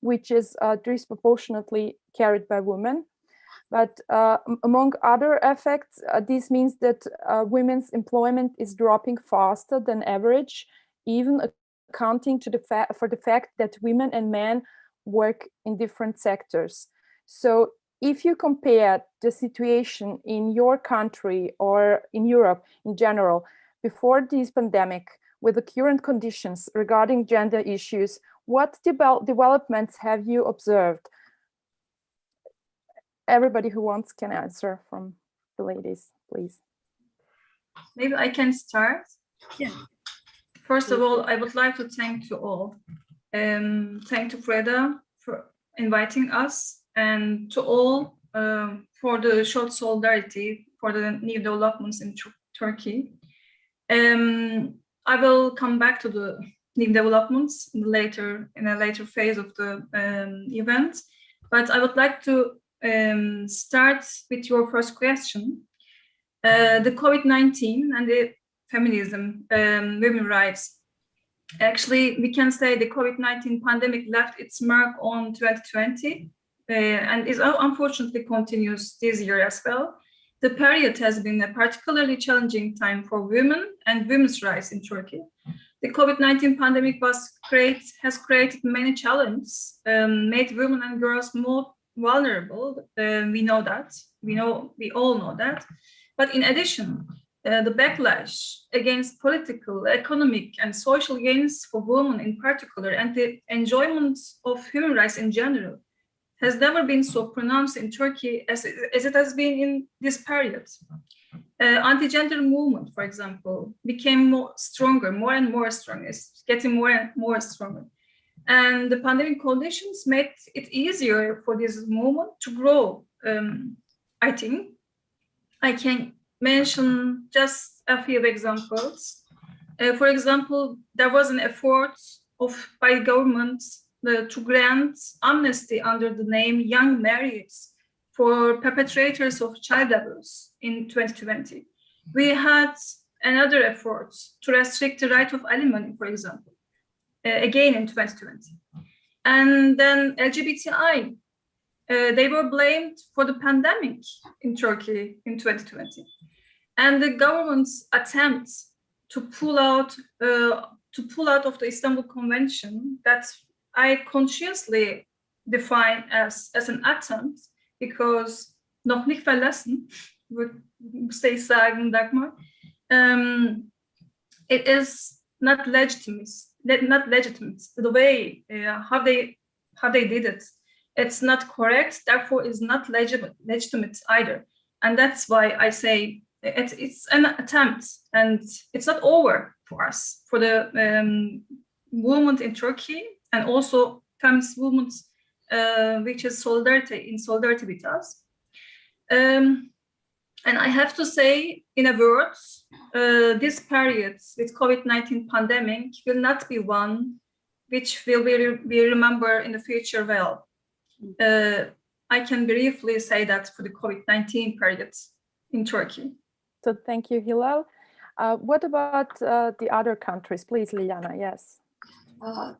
which is disproportionately carried by women. But among other effects, this means that women's employment is dropping faster than average, even accounting for the fact that women and men work in different sectors. So if you compare the situation in your country or in Europe in general, before this pandemic, with the current conditions regarding gender issues, what developments have you observed? Everybody who wants can answer from the ladies, please. Maybe I can start. Yeah. First of all, I would like to thank you all. Thank to FREDA for inviting us, and to all for the short solidarity for the new developments in Turkey. I will come back to the new developments in a later phase of the event, but I would like to start with your first question. The COVID-19 and the feminism, women's rights. Actually, we can say the COVID-19 pandemic left its mark on 2020 and is unfortunately continues this year as well. The period has been a particularly challenging time for women and women's rights in Turkey. The COVID-19 pandemic has created many challenges, made women and girls more vulnerable. We know that. We all know that. But in addition, the backlash against political, economic, and social gains for women in particular, and the enjoyment of human rights in general, has never been so pronounced in Turkey as it has been in this period. Anti-gender movement, for example, became more and more strong. It's getting more and more stronger. And the pandemic conditions made it easier for this movement to grow. I think I can mention just a few examples. For example, there was an effort by governments to grant amnesty under the name young marriages for perpetrators of child abuse in 2020. We had another effort to restrict the right of alimony, for example, again in 2020. And then LGBTI, they were blamed for the pandemic in Turkey in 2020. And the government's attempts to pull out of the Istanbul Convention that I consciously define as an attempt, because nog niet verlassen, would say sagen, Dagmar, it is not legitimate. The way how they did it, it's not correct. Therefore, is not legitimate either. And that's why I say it's an attempt, and it's not over for us, for the movement in Turkey, and also feminist movements, which is in solidarity with us. And I have to say, in a word, this period with COVID-19 pandemic will not be one which will be remembered in the future well. I can briefly say that for the COVID-19 period in Turkey. So thank you, Hilal. What about the other countries? Please, Liliana, yes.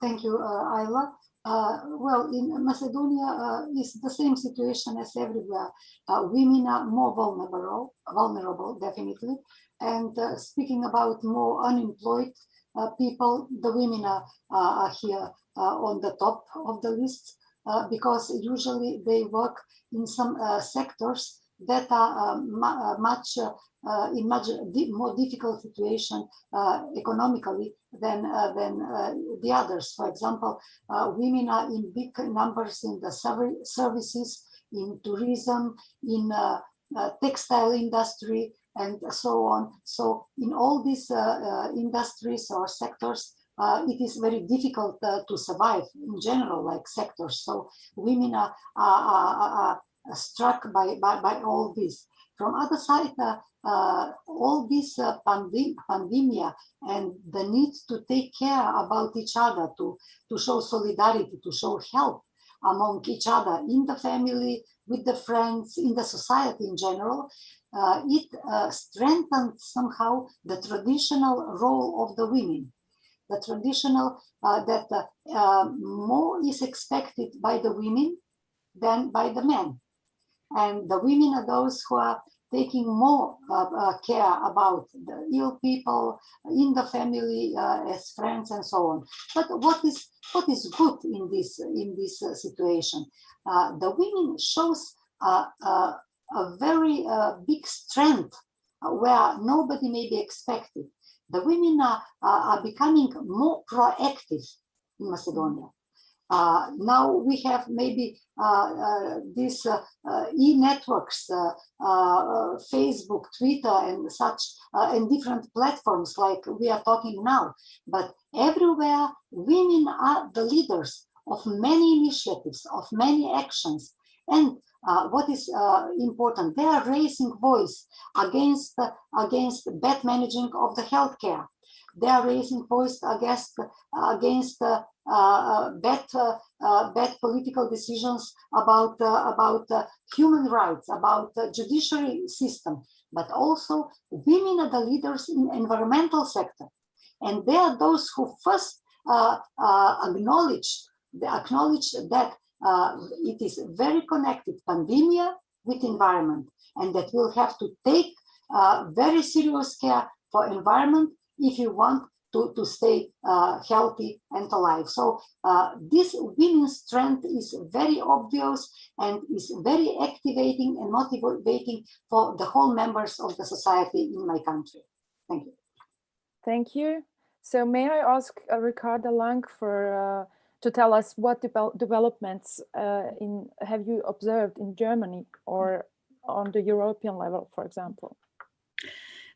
Thank you, Ayla. Well, in Macedonia, it's the same situation as everywhere. Women are more vulnerable, definitely. And speaking about more unemployed people, the women are here on the top of the list, because usually they work in some sectors that are much more difficult situation economically than the others. For example, women are in big numbers in the services, in tourism, in textile industry, and so on. So in all these industries or sectors, it is very difficult to survive in general, like sectors. So women are struck by all this. From other side, all this pandemia and the need to take care about each other, to show solidarity, to show help among each other in the family, with the friends, in the society in general, it strengthened somehow the traditional role of the women. the traditional, that more is expected by the women than by the men. And the women are those who are taking more care about the ill people in the family, as friends and so on. But what is good in this situation? The women shows a very big strength where nobody may be expected. The women are becoming more proactive in Macedonia. Now we have maybe these e-networks, Facebook, Twitter, and such, and different platforms like we are talking now. But everywhere, women are the leaders of many initiatives, of many actions. And what is important, they are raising voice against bad managing of the healthcare. They are raising voice against bad political decisions about human rights, about the judiciary system. But also, women are the leaders in environmental sector, and they are those who first acknowledge that it is very connected, pandemia with environment, and that we'll have to take very serious care for environment if you want to stay healthy and alive. So this women's strength is very obvious and is very activating and motivating for the whole members of the society in my country. Thank you. Thank you. So may I ask 𝗟𝗏𝗃 for to tell us what developments have you observed in Germany or on the European level, for example?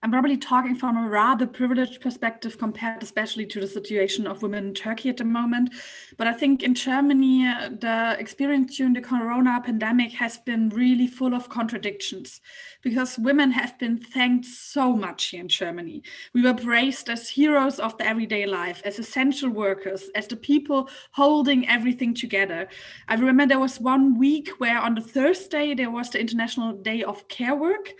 I'm probably talking from a rather privileged perspective compared especially to the situation of women in Turkey at the moment. But I think in Germany, the experience during the corona pandemic has been really full of contradictions, because women have been thanked so much here in Germany. We were praised as heroes of the everyday life, as essential workers, as the people holding everything together. I remember there was one week where on the Thursday, there was the International Day of Care Work,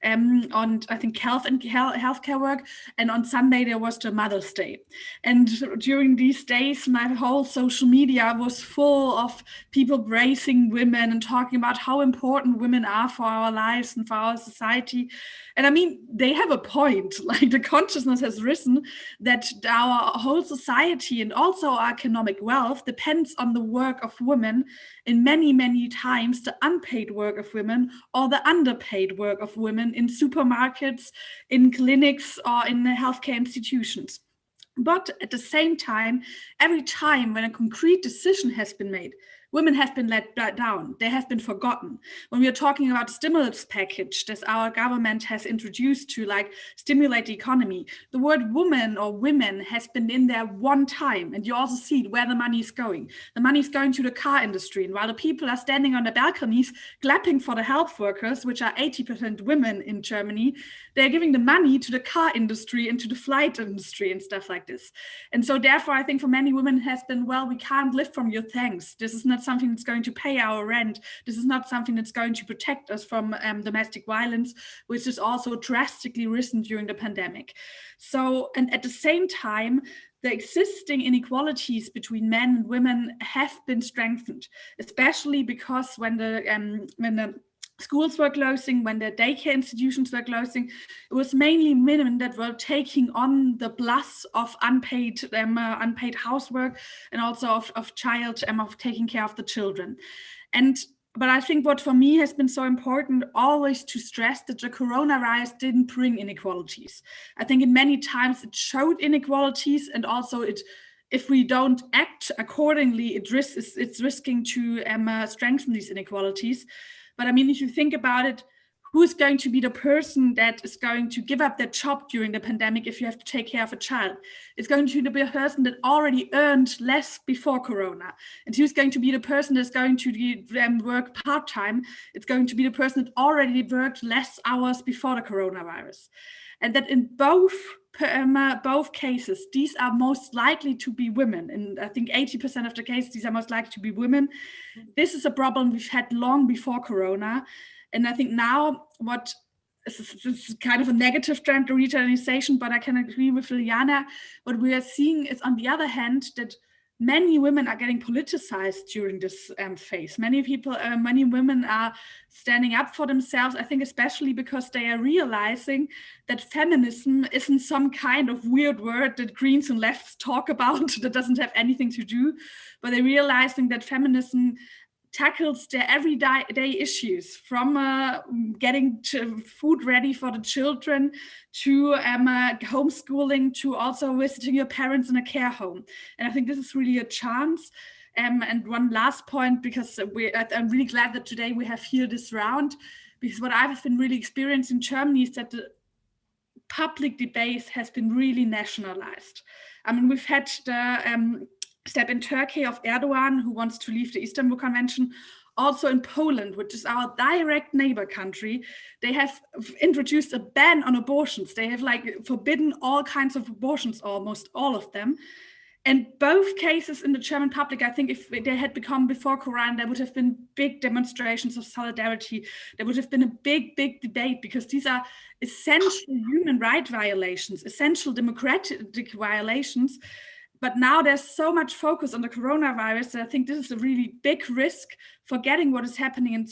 on I think healthcare work, and on Sunday there was the Mother's Day. And during these days, my whole social media was full of people praising women and talking about how important women are for our lives and for our society. And I mean, they have a point. Like, the consciousness has risen that our whole society and also our economic wealth depends on the work of women, in many, many times the unpaid work of women or the underpaid work of women in supermarkets, in clinics, or in the healthcare institutions. But at the same time, every time when a concrete decision has been made, women have been let down. They have been forgotten. When we are talking about stimulus package that our government has introduced to stimulate the economy, the word woman or women has been in there one time. And you also see where the money is going. The money is going to the car industry. And while the people are standing on the balconies clapping for the health workers, which are 80% women in Germany, they're giving the money to the car industry and to the flight industry and stuff like this. And so therefore, I think for many women it has been, well, we can't live from your thanks. This is not something that's going to pay our rent. This is not something that's going to protect us from domestic violence, which has also drastically risen during the pandemic. So, and at the same time, the existing inequalities between men and women have been strengthened, especially because when the schools were closing, when the daycare institutions were closing, it was mainly women that were taking on the blast of unpaid housework and also of taking care of the children. But I think what for me has been so important always to stress that the coronavirus didn't bring inequalities. I think in many times it showed inequalities, and also if we don't act accordingly, it's risking to strengthen these inequalities. But I mean, if you think about it, who is going to be the person that is going to give up their job during the pandemic if you have to take care of a child? It's going to be a person that already earned less before Corona. And who's going to be the person that's going to work part-time? It's going to be the person that already worked less hours before the coronavirus. And that in both cases, these are most likely to be women. And I think 80% of the cases, these are most likely to be women. This is a problem we've had long before Corona. And I think now what it's kind of a negative trend, the retraditionalization, but I can agree with Liliana. What we are seeing is, on the other hand, that many women are getting politicized during this phase. Many women are standing up for themselves, I think especially because they are realizing that feminism isn't some kind of weird word that Greens and lefts talk about that doesn't have anything to do, but they're realizing that feminism tackles their everyday issues, from getting food ready for the children, to homeschooling, to also visiting your parents in a care home. And I think this is really a chance. And one last point, because I'm really glad that today we have here this round, because what I've been really experiencing in Germany is that the public debate has been really nationalized. I mean, we've had the step in Turkey of Erdogan, who wants to leave the Istanbul Convention. Also in Poland, which is our direct neighbor country, they have introduced a ban on abortions. They have forbidden all kinds of abortions, almost all of them. And both cases in the German public, I think if they had become before Quran, there would have been big demonstrations of solidarity. There would have been a big debate, because these are essential human right violations, essential democratic violations. But now there's so much focus on the coronavirus that I think this is a really big risk, forgetting what is happening in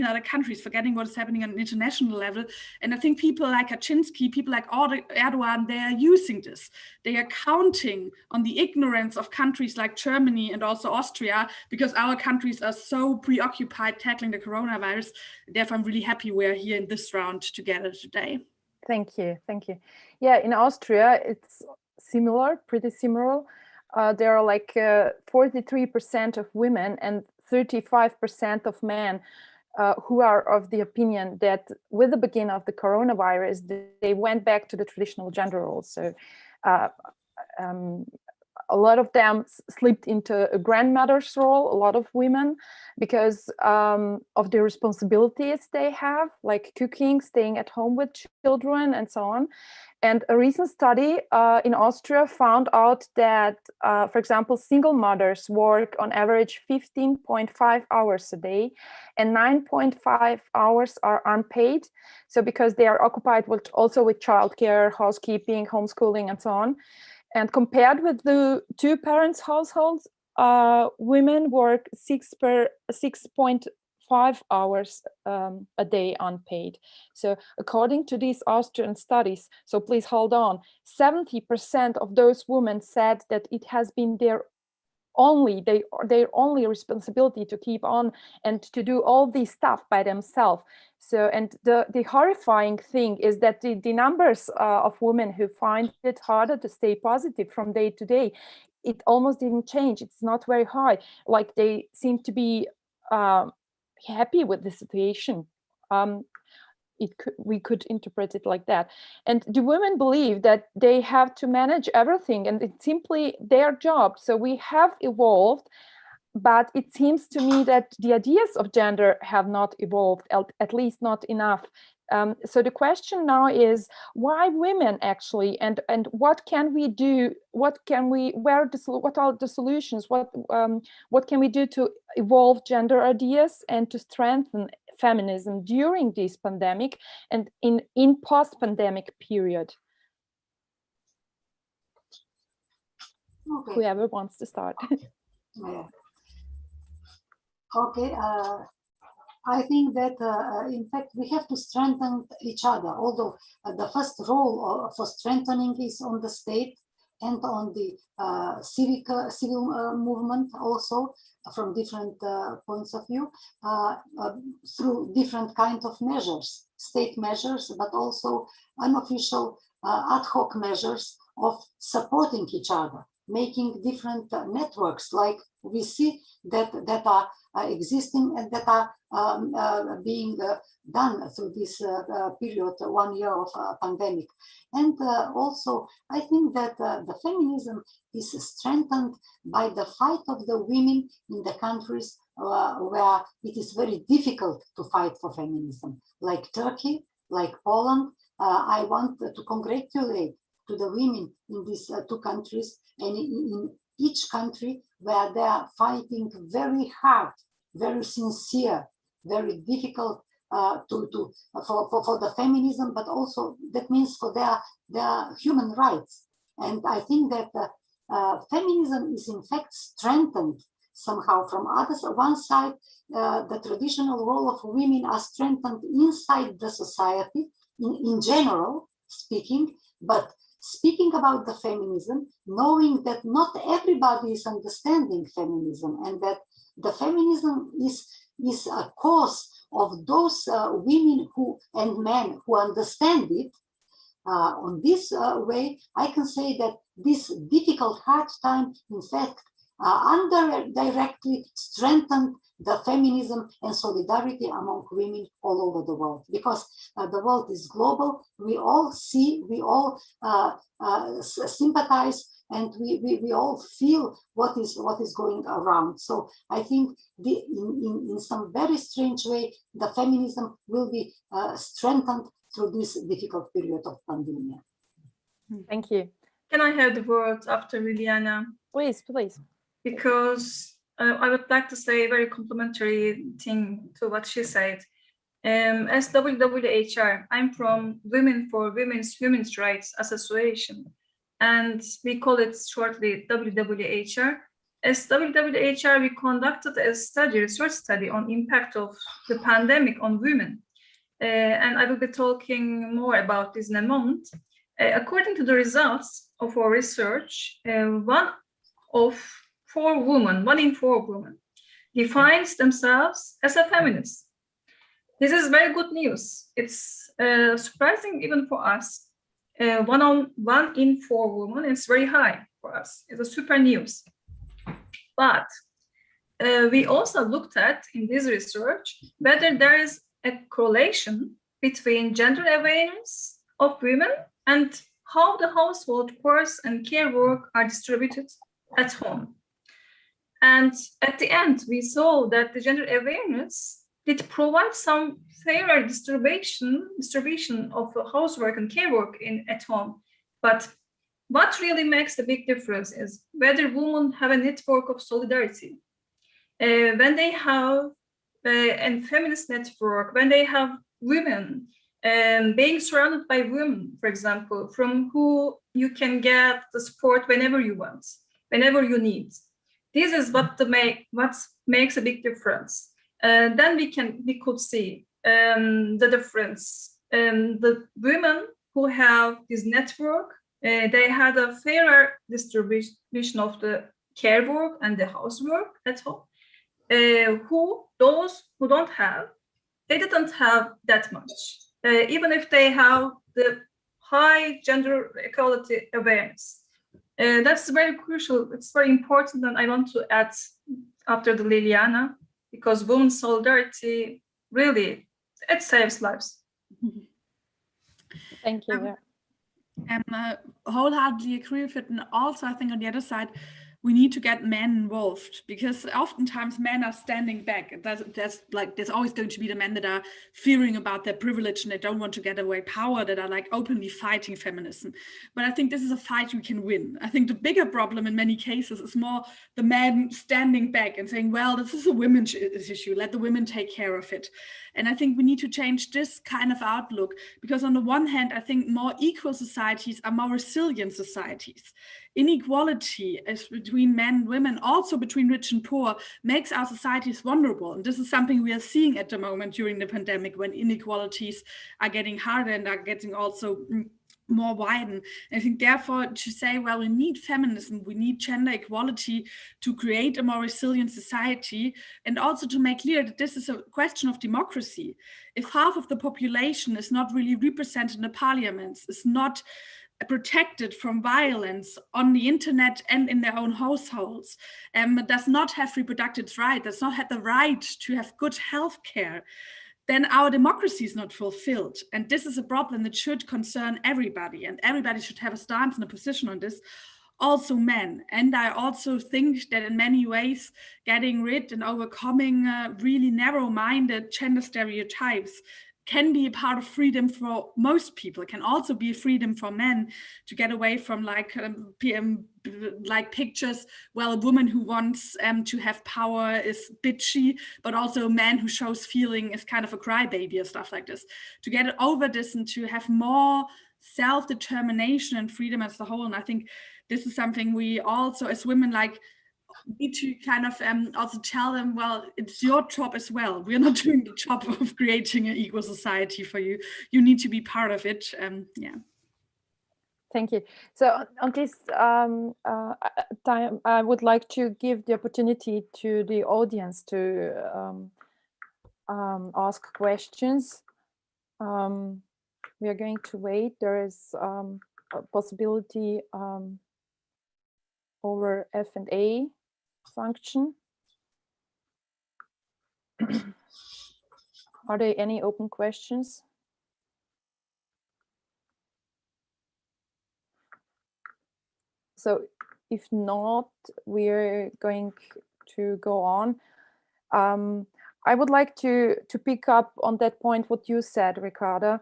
other countries, forgetting what is happening on an international level. And I think people like Kaczynski, people like Erdogan, they are using this. They are counting on the ignorance of countries like Germany and also Austria, because our countries are so preoccupied tackling the coronavirus. Therefore, I'm really happy we're here in this round together today. Thank you. Yeah, in Austria, it's pretty similar. There are 43% of women and 35% of men who are of the opinion that with the beginning of the coronavirus, they went back to the traditional gender roles. So a lot of them slipped into a grandmother's role, a lot of women, because of the responsibilities they have, like cooking, staying at home with children, and so on. And a recent study in Austria found out that, for example, single mothers work on average 15.5 hours a day, and 9.5 hours are unpaid. So because they are occupied also with childcare, housekeeping, homeschooling, and so on. And compared with the two parents households, women work 6.5 hours a day unpaid. So according to these Austrian studies, so please hold on, 70% of those women said that it has been their only responsibility to keep on and to do all this stuff by themselves. So, and the horrifying thing is that the numbers of women who find it harder to stay positive from day to day, it almost didn't change. It's not very high. Like they seem to be happy with the situation. We could interpret it like that. And the women believe that they have to manage everything, and it's simply their job. So we have evolved, but it seems to me that the ideas of gender have not evolved, at least not enough. So the question now is, why women actually, and what can we do? What are the solutions? What can we do to evolve gender ideas and to strengthen feminism during this pandemic and in post-pandemic period? Okay. Whoever wants to start. Yeah. Okay. I think that, in fact, we have to strengthen each other, although the first role for strengthening is on the state and on the civil movement also, from different points of view, through different kinds of measures, state measures, but also unofficial ad hoc measures of supporting each other, making different networks, like we see that are existing and that are being done through this period, 1 year of pandemic. And also, I think that the feminism is strengthened by the fight of the women in the countries where it is very difficult to fight for feminism, like Turkey, like Poland. I want to congratulate to the women in these two countries, and in each country where they are fighting very hard, very sincere, very difficult for the feminism, but also that means for their human rights. And I think that feminism is in fact strengthened somehow from others. On one side, the traditional role of women are strengthened inside the society in general speaking, but speaking about the feminism, knowing that not everybody is understanding feminism, and that the feminism is a cause of those women and men who understand it. On this way, I can say that this difficult, hard time, in fact, directly strengthened the feminism and solidarity among women all over the world, because the world is global. We all see, we all sympathize, and we all feel what is going around. So I think in some very strange way, the feminism will be strengthened through this difficult period of pandemic. Thank you. Can I have the word after Liliana? Please, please. Because I would like to say a very complimentary thing to what she said. As 𝗟𝗶𝗹𝗷𝗵, I'm from Women for Women's Human Rights Association, and we call it shortly WWHR. As WWHR, we conducted a research study on impact of the pandemic on women. And I will be talking more about this in a moment. According to the results of our research, one in four women defines themselves as a feminist. This is very good news. It's surprising even for us. One in four women is very high for us. It's a super news. But we also looked at in this research whether there is a correlation between gender awareness of women and how the household chores and care work are distributed at home. And at the end, we saw that the gender awareness did provide some fairer distribution of housework and care work at home. But what really makes the big difference is whether women have a network of solidarity. When they have a feminist network, when they have women being surrounded by women, for example, from who you can get the support whenever you want, whenever you need. This is what makes a big difference. Then we could see the difference. The women who have this network, they had a fairer distribution of the care work and the housework at home. Those who don't have, they didn't have that much. Even if they have the high gender equality awareness. That's very crucial. It's very important, and I want to add after the Liliana, because women's solidarity really, it saves lives. Thank you. Wholeheartedly agree with it, and also I think on the other side, we need to get men involved, because oftentimes men are standing back. There's always going to be the men that are fearing about their privilege and they don't want to get away power, that are like openly fighting feminism. But I think this is a fight we can win. I think the bigger problem in many cases is more the men standing back and saying, well, this is a women's issue, let the women take care of it. And I think we need to change this kind of outlook, because on the one hand, I think more equal societies are more resilient societies. Inequality is between men and women, also between rich and poor, makes our societies vulnerable. And this is something we are seeing at the moment during the pandemic, when inequalities are getting harder and are getting also more widened. And I think therefore to say, well, we need feminism, we need gender equality to create a more resilient society, and also to make clear that this is a question of democracy. If half of the population is not really represented in the parliaments, is not protected from violence on the internet and in their own households, does not have reproductive rights, does not have the right to have good health care, then our democracy is not fulfilled. And this is a problem that should concern everybody, and everybody should have a stance and a position on this, also men. And I also think that in many ways, getting rid and overcoming really narrow-minded gender stereotypes can be a part of freedom for most people. It can also be a freedom for men to get away from like pictures. Well, a woman who wants to have power is bitchy, but also a man who shows feeling is kind of a crybaby or stuff like this. To get over this and to have more self-determination and freedom as a whole. And I think this is something we also, as women, like, need to kind of also tell them, well, it's your job as well. We're not doing the job of creating an equal society for you. You need to be part of it. Yeah. Thank you. So on this time, I would like to give the opportunity to the audience to ask questions. We are going to wait. There is a possibility over F&A function. Are there any open questions? So if not, we're going to go on. I would like to pick up on that point what you said, Ricarda.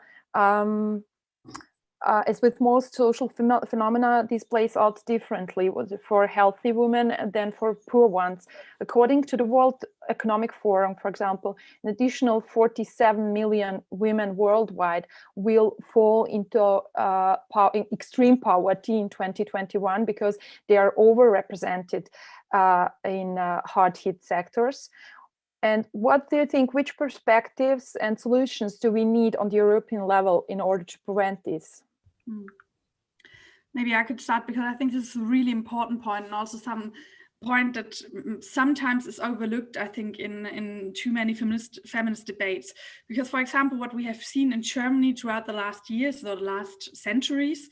As with most social phenomena, this plays out differently for healthy women than for poor ones. According to the World Economic Forum, for example, an additional 47 million women worldwide will fall into extreme poverty in 2021 because they are overrepresented in hard-hit sectors. And what do you think, which perspectives and solutions do we need on the European level in order to prevent this? Maybe I could start, because I think this is a really important point, and also some point that sometimes is overlooked, I think, in too many feminist debates. Because, for example, what we have seen in Germany throughout the last years or the last centuries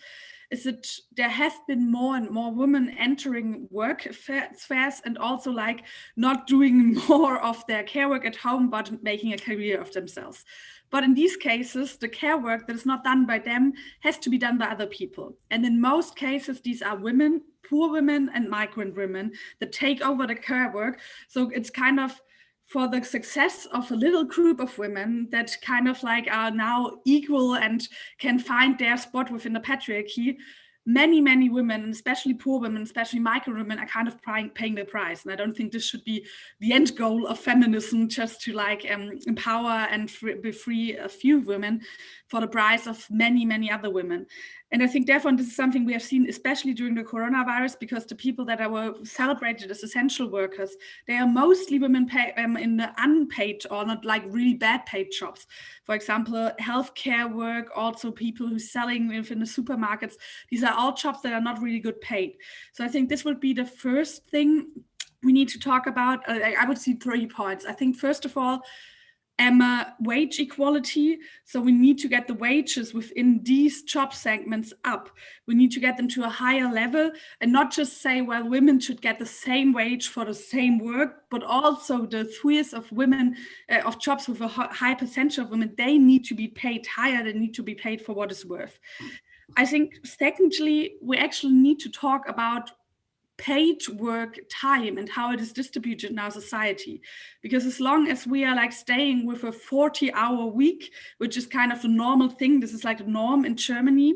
is that there have been more and more women entering work spheres, and also like not doing more of their care work at home, but making a career of themselves. But in these cases, the care work that is not done by them has to be done by other people. And in most cases, these are women, poor women and migrant women that take over the care work. So it's kind of for the success of a little group of women that kind of like are now equal and can find their spot within the patriarchy. Many, many women, and especially poor women, especially migrant women, are kind of paying the price. And I don't think this should be the end goal of feminism, just to like empower and free a few women for the price of many, many other women. And I think therefore this is something we have seen, especially during the coronavirus, because the people that were celebrated as essential workers, they are mostly women in the unpaid or not like really bad paid jobs. For example, healthcare work, also people who are selling within the supermarkets. These are all jobs that are not really good paid. So I think this would be the first thing we need to talk about. I would see 3 points. I think first of all, wage equality. So we need to get the wages within these job segments up. We need to get them to a higher level, and not just say, well, women should get the same wage for the same work, but also the spheres of women, of jobs with a high percentage of women, they need to be paid higher. They need to be paid for what it's worth. I think secondly, we actually need to talk about paid work time and how it is distributed in our society. Because as long as we are like staying with a 40-hour week, which is kind of the normal thing, this is like the norm in Germany.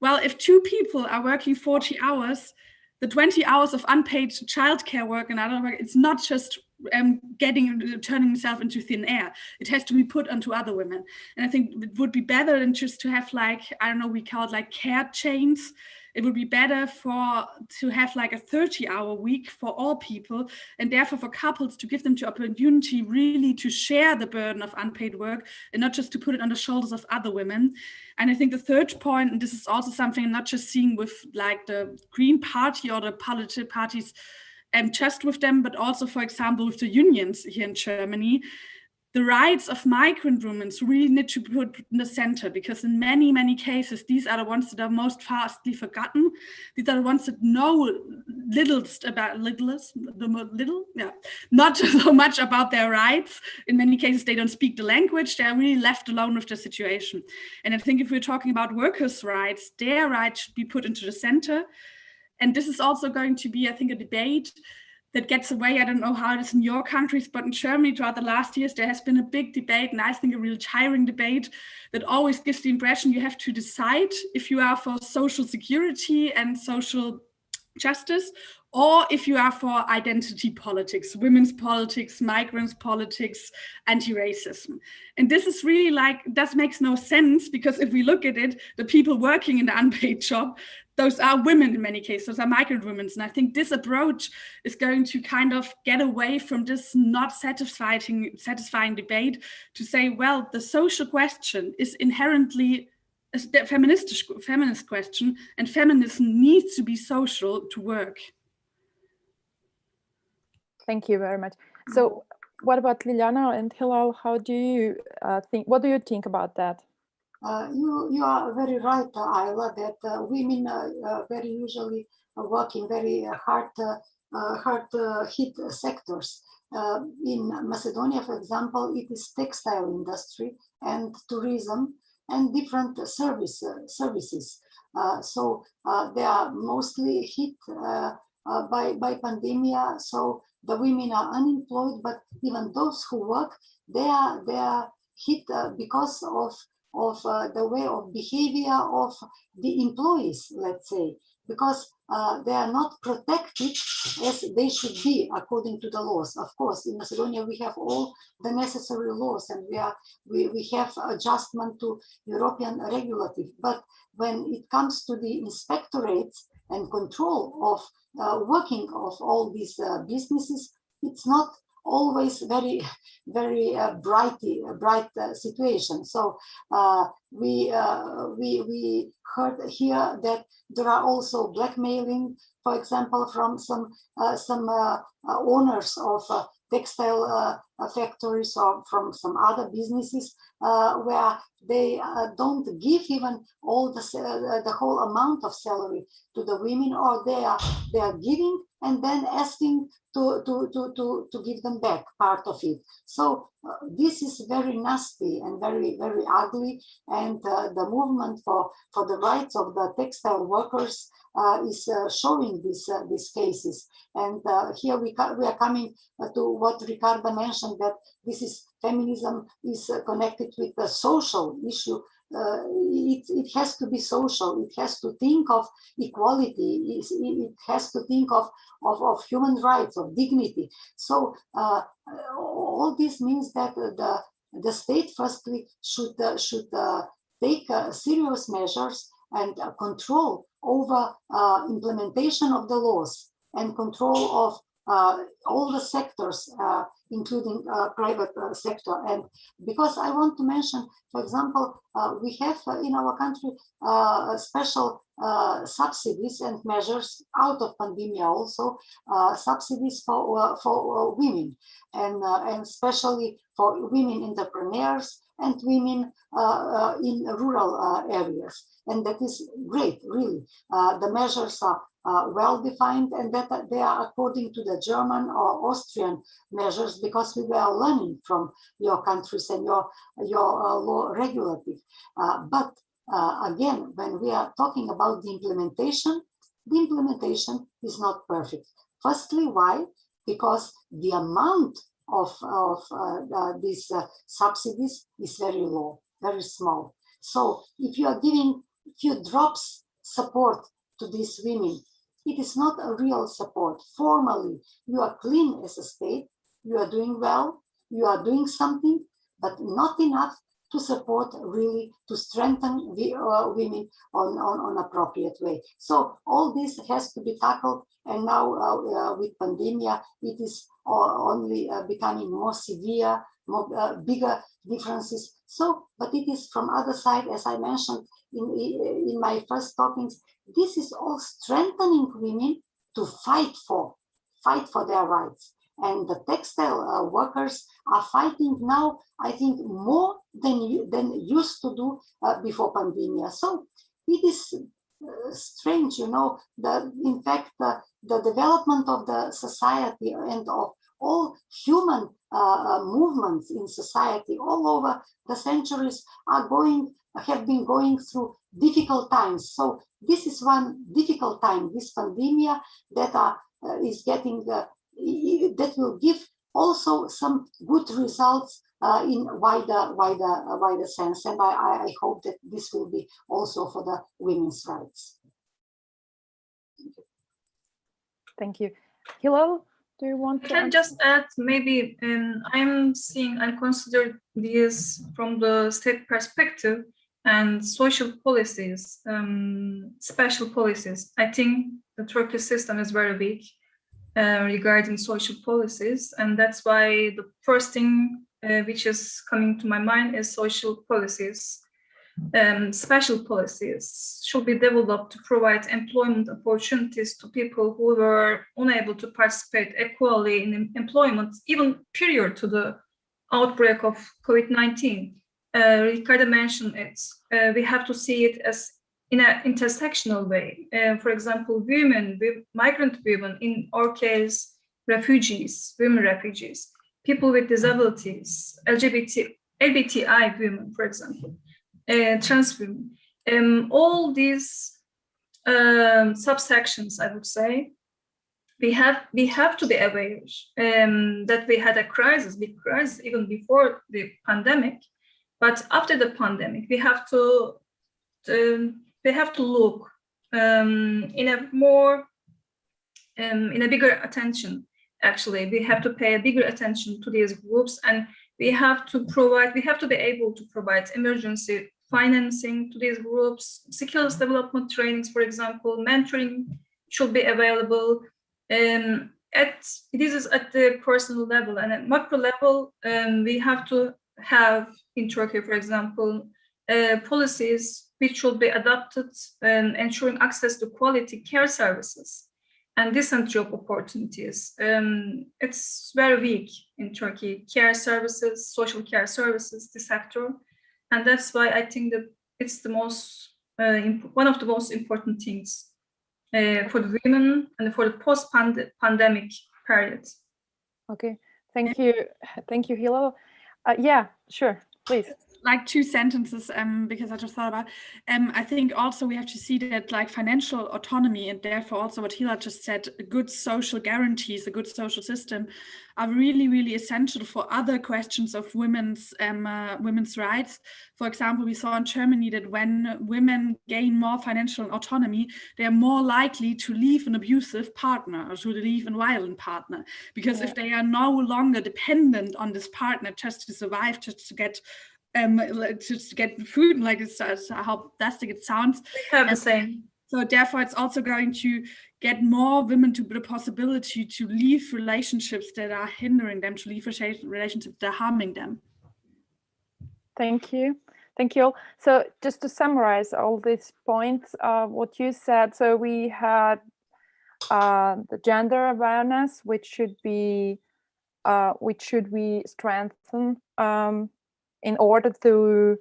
Well, if 2 people are working 40 hours, the 20 hours of unpaid childcare work and other work, it's not just turning itself into thin air. It has to be put onto other women. And I think it would be better than just to have like, I don't know, we call it like care chains. It would be better to have like a 30-hour week for all people, and therefore for couples to give them the opportunity really to share the burden of unpaid work and not just to put it on the shoulders of other women. And I think the third point, and this is also something I'm not just seeing with like the Green Party or the political parties just with them, but also, for example, with the unions here in Germany, the rights of migrant women really need to be put in the center, because in many, many cases, these are the ones that are most fastly forgotten. These are the ones that know not so much about their rights. In many cases, they don't speak the language. They are really left alone with the situation. And I think if we're talking about workers' rights, their rights should be put into the center. And this is also going to be, I think, a debate that gets away. I don't know how it is in your countries, but in Germany throughout the last years, there has been a big debate, and I think a real tiring debate that always gives the impression you have to decide if you are for social security and social justice, or if you are for identity politics, women's politics, migrants politics, anti-racism. And this is really like, that makes no sense, because if we look at it, the people working in the unpaid job, those are women in many cases, those are migrant women. And I think this approach is going to kind of get away from this not satisfying debate to say, well, the social question is inherently a feminist question, and feminism needs to be social to work. Thank you very much. So what about Liliana and Hilal? How do you think, what do you think about that? You are very right, Ayla, that women very usually work in very hard hit sectors. In Macedonia, for example, it is textile industry and tourism and different services. So they are mostly hit by pandemic. So the women are unemployed, but even those who work, they are hit because of the way of behavior of the employees, let's say, because they are not protected as they should be according to the laws. Of course, in Macedonia we have all the necessary laws, and we have adjustment to European regulative. But when it comes to the inspectorates and control of working of all these businesses, it's not always very bright situation. So we heard here that there are also blackmailing, for example, from some owners of textile factories or from some other businesses where they don't give even all the whole amount of salary to the women, or they are giving and then asking to give them back part of it. So this is very nasty and very ugly, and the movement for the rights of the textile workers is showing these cases. And here we are coming to what Ricarda mentioned, that this is feminism is connected with the social issue. It has to be social. It has to think of equality. It has to think of human rights, of dignity. So all this means that the state firstly should take serious measures and control over implementation of the laws and control of all the sectors, including private sector. And because I want to mention, for example, we have in our country special subsidies and measures out of pandemic, also subsidies for women, and especially for women entrepreneurs and women in rural areas. And that is great, really. The measures are well defined, and that they are according to the German or Austrian measures, because we were learning from your countries and your law regulative. But again, when we are talking about the implementation is not perfect. Firstly, why? Because the amount of these subsidies is very low, very small. So if you are giving few drops support to these women, it is not a real support. Formally, you are clean as a state, you are doing well, you are doing something, but not enough to support, really, to strengthen the women on appropriate way. So all this has to be tackled, and now with pandemic, it is only becoming more severe, more bigger differences. So, but it is from other side, as I mentioned in my first talkings, this is all strengthening women to fight for their rights. And the textile workers are fighting now, I think, more than used to do before pandemic. So it is strange, you know, that in fact the development of the society and of all human movements in society all over the centuries have been going through difficult times. So this is one difficult time, this pandemic that is getting that will give also some good results in wider sense. And I hope that this will be also for the women's rights. Thank you. Hilal, do you want to? I can just add, maybe I'm seeing and consider this from the state perspective and social policies, special policies. I think the Turkish system is very weak regarding social policies, and that's why the first thing which is coming to my mind is social policies. Special policies should be developed to provide employment opportunities to people who were unable to participate equally in employment, even prior to the outbreak of COVID-19. Ricardo mentioned it. We have to see it as in an intersectional way. For example, women, migrant women, in our case, refugees, women refugees, people with disabilities, LGBTI women, for example. Trans women, all these subsections, I would say, we have to be aware that we had a big crisis even before the pandemic, but after the pandemic, we have to look in a bigger attention. Actually, we have to pay a bigger attention to these groups, and we have to be able to provide emergency financing to these groups, skills development trainings, for example, mentoring should be available. This is at the personal level, and at macro level, we have to have in Turkey, for example, policies which should be adopted, ensuring access to quality care services and decent job opportunities. It's very weak in Turkey, care services, social care services, the sector. And that's why I think that it's the most, one of the most important things for the women and for the post-pandemic period. Okay, thank you. Thank you, Hilal. Yeah, sure, please. Like 2 sentences, because I just thought about, I think also we have to see that like financial autonomy, and therefore also what Hilal just said, good social guarantees, a good social system, are really, really essential for other questions of women's rights. For example, we saw in Germany that when women gain more financial autonomy, they are more likely to leave an abusive partner or to leave a violent partner, because if they are no longer dependent on this partner just to survive, just to get food, like it's how plastic it sounds. We have the same. So therefore, it's also going to get more women to the possibility to leave relationships that are hindering them, to leave relationships that are harming them. Thank you. Thank you all. So just to summarize all these points, what you said, so we had the gender awareness, which should we strengthen in order to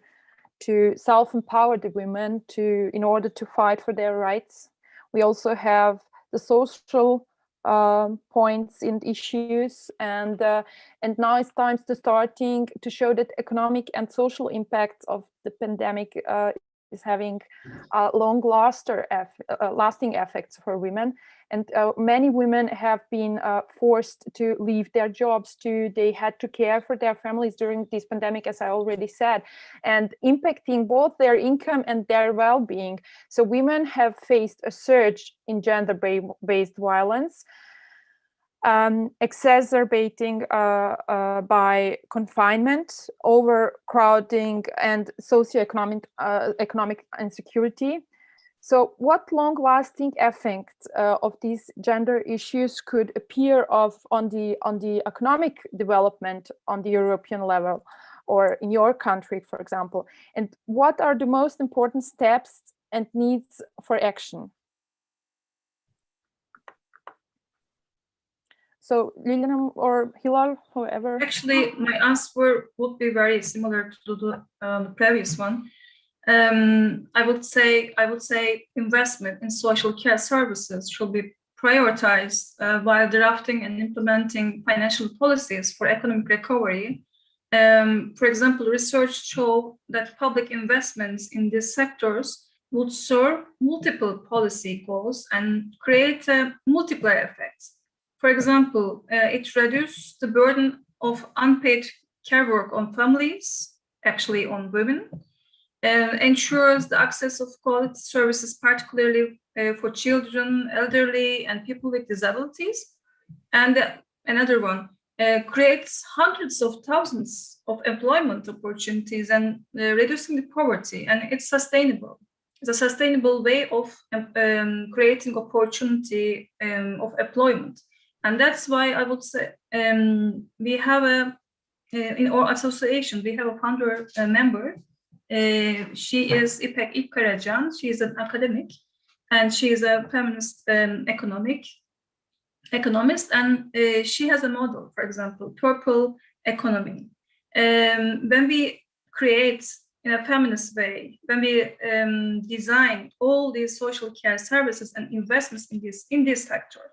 self-empower the women in order to fight for their rights. We also have the social points and issues, and now it's time to show that economic and social impacts of the pandemic is having lasting effects for women. And many women have been forced to leave their jobs. They had to care for their families during this pandemic, as I already said, and impacting both their income and their well-being. So women have faced a surge in gender-based violence, exacerbating by confinement, overcrowding, and socioeconomic economic insecurity. So what long-lasting effects of these gender issues could appear on the economic development on the European level or in your country, for example? And what are the most important steps and needs for action? So Liliana or Hilal, whoever. Actually, my answer would be very similar to the previous one. I would say investment in social care services should be prioritized while drafting and implementing financial policies for economic recovery. For example, research show that public investments in these sectors would serve multiple policy goals and create a multiplier effect. For example, it reduces the burden of unpaid care work on families, actually on women, ensures the access of quality services, particularly for children, elderly, and people with disabilities. And another one, creates hundreds of thousands of employment opportunities and reducing the poverty, and it's sustainable. It's a sustainable way of creating opportunity of employment. And that's why I would say we have in our association, we have a founder member. She is 𝗵𝗵 𝗵𝗵. She is an academic, and she is a feminist economist, and she has a model, for example, purple economy. When we create in a feminist way, when we design all these social care services and investments in this sector,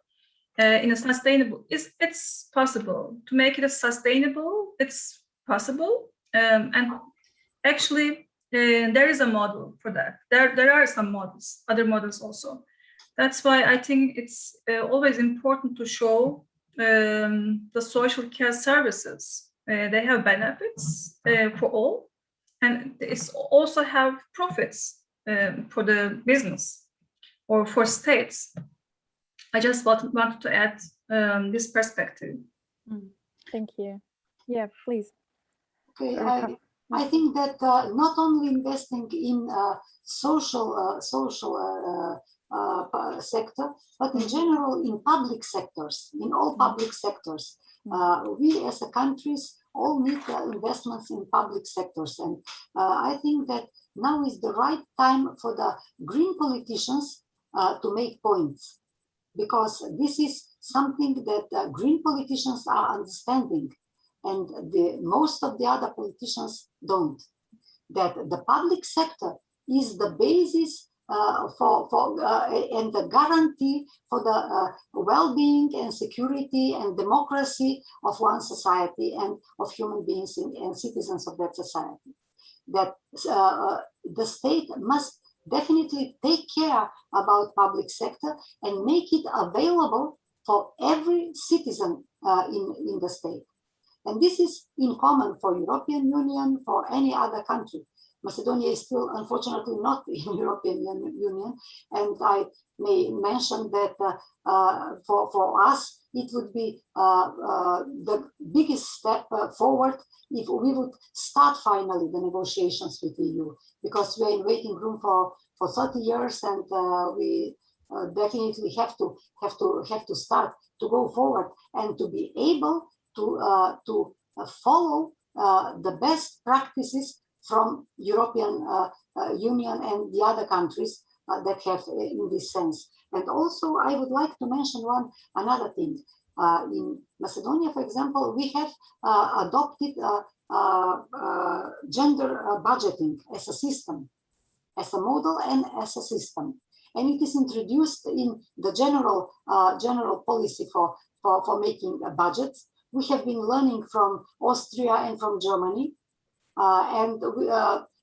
in a sustainable, it's possible to make it a sustainable. It's possible, and actually there is a model for that. There are some models, other models also. That's why I think it's always important to show the social care services. They have benefits for all, and it's also have profits for the business or for states. I just wanted to add this perspective. Thank you. Yeah, please. Okay, I think that not only investing in social sector, but in general in public sectors, in all public sectors, we as a countries all need investments in public sectors, and I think that now is the right time for the green politicians to make points, because this is something that green politicians are understanding, and most of the other politicians don't. That the public sector is the basis and the guarantee for the well-being and security and democracy of one society and of human beings and citizens of that society. That the state must definitely take care about public sector and make it available for every citizen in the state. And this is in common for European Union, for any other country. Macedonia is still, unfortunately, not in European Union, and I may mention that for us, it would be the biggest step forward if we would start finally the negotiations with the EU, because we are in waiting room for 30 years, and we definitely have to start to go forward and to be able to follow the best practices from European Union and the other countries that have in this sense. And also, I would like to mention another thing. In Macedonia, for example, we have adopted gender budgeting as a system, as a model and as a system. And it is introduced in the general policy for making budgets. We have been learning from Austria and from Germany. And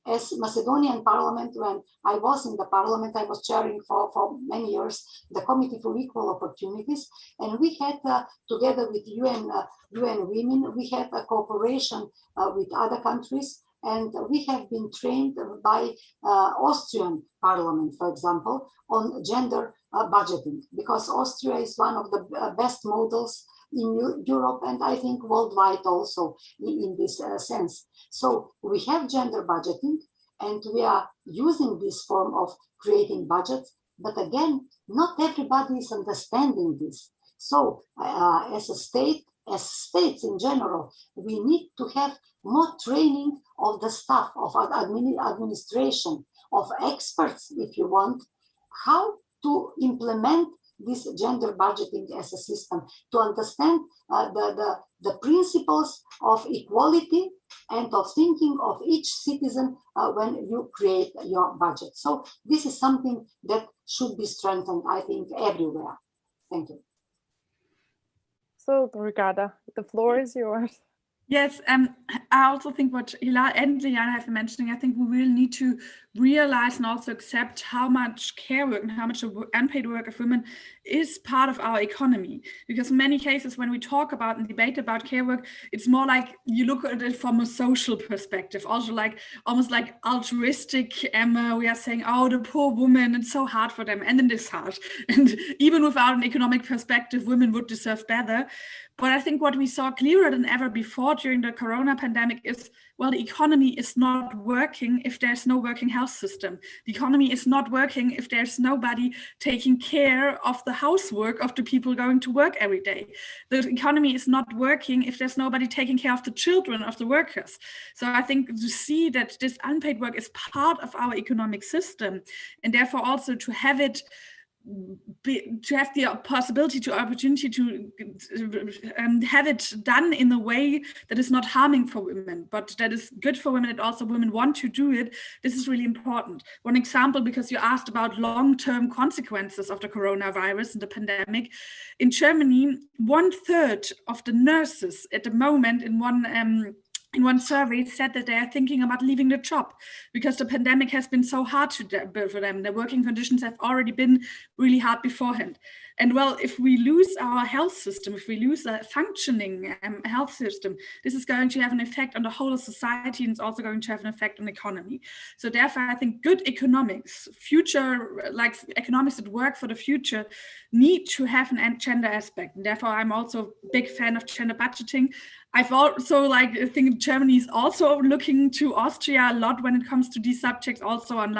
as Macedonian Parliament, when I was in the Parliament, I was chairing for many years the Committee for Equal Opportunities, and we had together with UN Women, we had a cooperation with other countries, and we have been trained by Austrian Parliament, for example, on gender budgeting, because Austria is one of the best models in Europe, and I think worldwide also in this sense. So we have gender budgeting, and we are using this form of creating budgets, but again, not everybody is understanding this. So as a state, as states in general, we need to have more training of the staff, of administration, of experts, if you want, how to implement this gender budgeting as a system, to understand the principles of equality and of thinking of each citizen when you create your budget. So this is something that should be strengthened, I think, everywhere. Thank you. So, Ricarda, the floor is yours. Yes, I also think what Hilal and Liana have been mentioning, I think we will need to realize and also accept how much care work and how much unpaid work of women is part of our economy, because in many cases when we talk about and debate about care work, it's more like you look at it from a social perspective, also like almost like altruistic. We are saying, oh, the poor woman, it's so hard for them, and it is hard, and even without an economic perspective, women would deserve better. But I think what we saw clearer than ever before during the corona pandemic is, well, the economy is not working if there's no working health system. The economy is not working if there's nobody taking care of the housework of the people going to work every day. The economy is not working if there's nobody taking care of the children of the workers. So I think to see that this unpaid work is part of our economic system, and therefore also to have it to have the possibility, to opportunity to have it done in a way that is not harming for women, but that is good for women, and also women want to do it. This is really important. One example, because you asked about long-term consequences of the coronavirus and the pandemic. In Germany, 1/3 of the nurses at the moment in one survey said that they are thinking about leaving the job because the pandemic has been so hard for them. Their working conditions have already been really hard beforehand. And well, if we lose our health system, if we lose a functioning health system, this is going to have an effect on the whole of society, and it's also going to have an effect on the economy. So therefore, I think good economics, like economics that work for the future, need to have an gender aspect. And therefore, I'm also a big fan of gender budgeting. I've also I think Germany is also looking to Austria a lot when it comes to these subjects, also on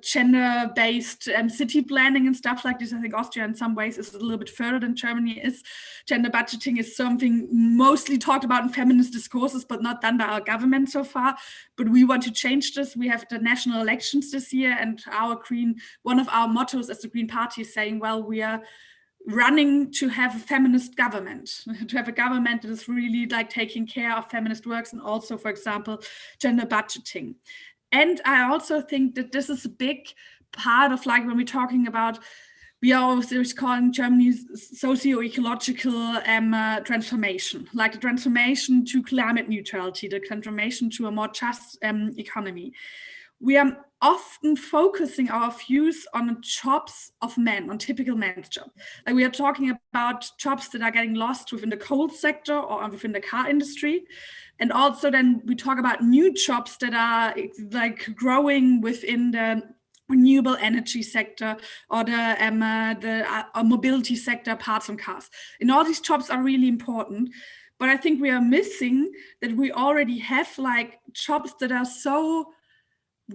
gender-based city planning and stuff like this. I think Austria in some ways is a little bit further than Germany is. Gender budgeting is something mostly talked about in feminist discourses, but not done by our government so far. But we want to change this. We have the national elections this year, and one of our mottos as the Green Party is saying, well, we are running to have a feminist government, to have a government that is really taking care of feminist works, and also, for example, gender budgeting. And I also think that this is a big part of when we're talking about, we are always calling Germany's socio-ecological transformation, like the transformation to climate neutrality, the transformation to a more just economy. We are often focusing our views on jobs of men, on typical men's jobs. We are talking about jobs that are getting lost within the coal sector or within the car industry. And also then we talk about new jobs that are growing within the renewable energy sector or the mobility sector, parts and cars. And all these jobs are really important. But I think we are missing that we already have jobs that are so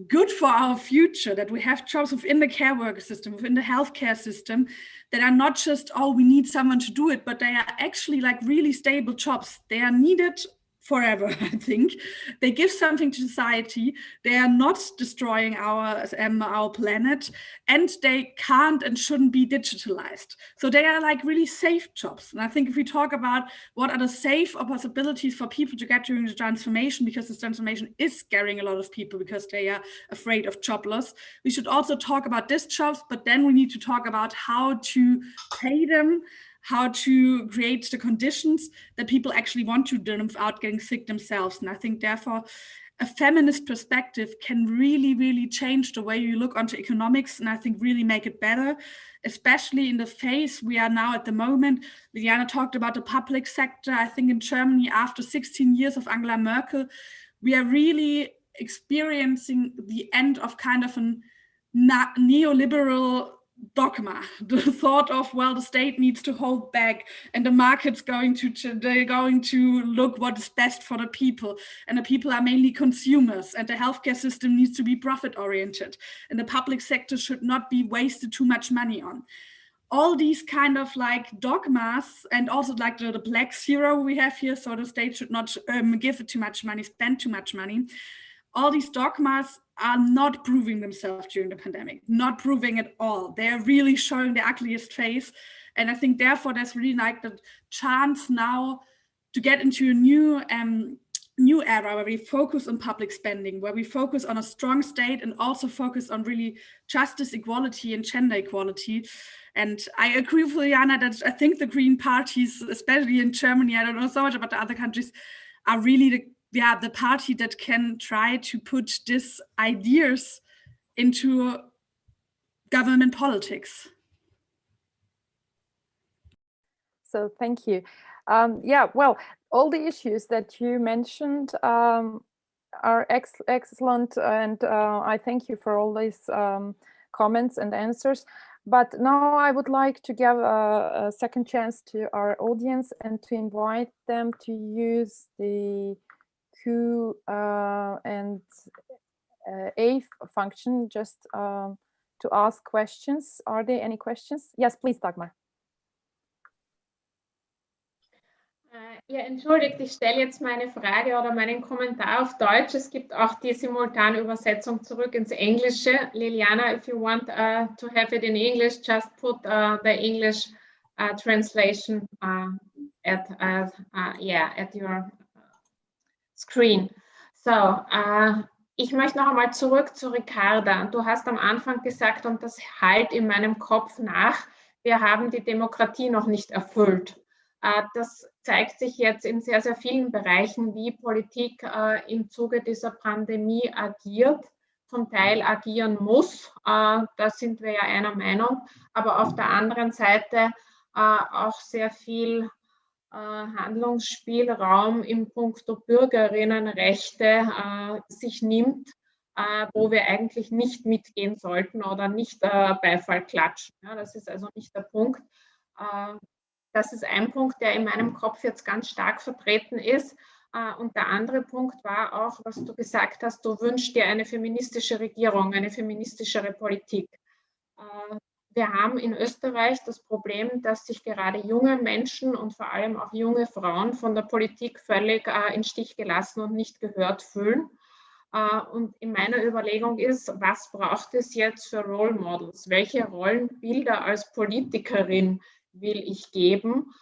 good for our future, that we have jobs within the care worker system, within the healthcare system, that are not just, oh, we need someone to do it, but they are actually really stable jobs. They are needed forever, I think. They give something to society. They are not destroying our planet, and they can't and shouldn't be digitalized. So they are really safe jobs. And I think if we talk about what are the safe possibilities for people to get during the transformation, because this transformation is scaring a lot of people because they are afraid of job loss, we should also talk about these jobs, but then we need to talk about how to pay them, how to create the conditions that people actually want to do them without getting sick themselves. And I think therefore a feminist perspective can really, really change the way you look onto economics, and I think really make it better, especially in the phase we are now at the moment. Liliana talked about the public sector. I think in Germany, after 16 years of Angela Merkel, we are really experiencing the end of kind of a neoliberal dogma, the thought of, well, the state needs to hold back and the market's they're going to look what is best for the people, and the people are mainly consumers, and the healthcare system needs to be profit oriented, and the public sector should not be wasted too much money on. All these kind of dogmas, and also the black zero we have here, so the state should not give it too much money, spend too much money. All these dogmas are not proving themselves during the pandemic, not proving at all. They're really showing the ugliest face. And I think therefore there's really the chance now to get into a new era where we focus on public spending, where we focus on a strong state and also focus on really justice, equality and gender equality. And I agree with Liana that I think the Green parties, especially in Germany, I don't know so much about the other countries, are really the party that can try to put these ideas into government politics. So thank you. Yeah, well, all the issues that you mentioned are excellent, and I thank you for all these comments and answers. But now I would like to give a second chance to our audience and to invite them to use the Q&A function just to ask questions. Are there any questions? Yes, please, Dagmar. Ja, entschuldigt, ich stelle jetzt meine Frage oder meinen Kommentar auf Deutsch. Es gibt auch die Simultanübersetzung zurück ins Englische. Liliana, if you want to have it in English, just put the English translation at your screen. So, ich möchte noch einmal zurück zu Ricarda. Du hast am Anfang gesagt, und das halt in meinem Kopf nach, wir haben die Demokratie noch nicht erfüllt. Das zeigt sich jetzt in sehr, sehr vielen Bereichen, wie Politik im Zuge dieser Pandemie agiert, zum Teil agieren muss. Da sind wir ja einer Meinung, aber auf der anderen Seite auch sehr viel Handlungsspielraum im Puncto Bürgerinnenrechte sich nimmt, wo wir eigentlich nicht mitgehen sollten oder nicht Beifall klatschen. Ja, das ist also nicht der Punkt. Das ist ein Punkt, der in meinem Kopf jetzt ganz stark vertreten ist. Und der andere Punkt war auch, was du gesagt hast, du wünschst dir eine feministische Regierung, eine feministischere Politik. Wir haben in Österreich das Problem, dass sich gerade junge Menschen und vor allem auch junge Frauen von der Politik völlig im Stich gelassen und nicht gehört fühlen. Und in meiner Überlegung ist, was braucht es jetzt für Role Models? Welche Rollenbilder als Politikerin will ich geben?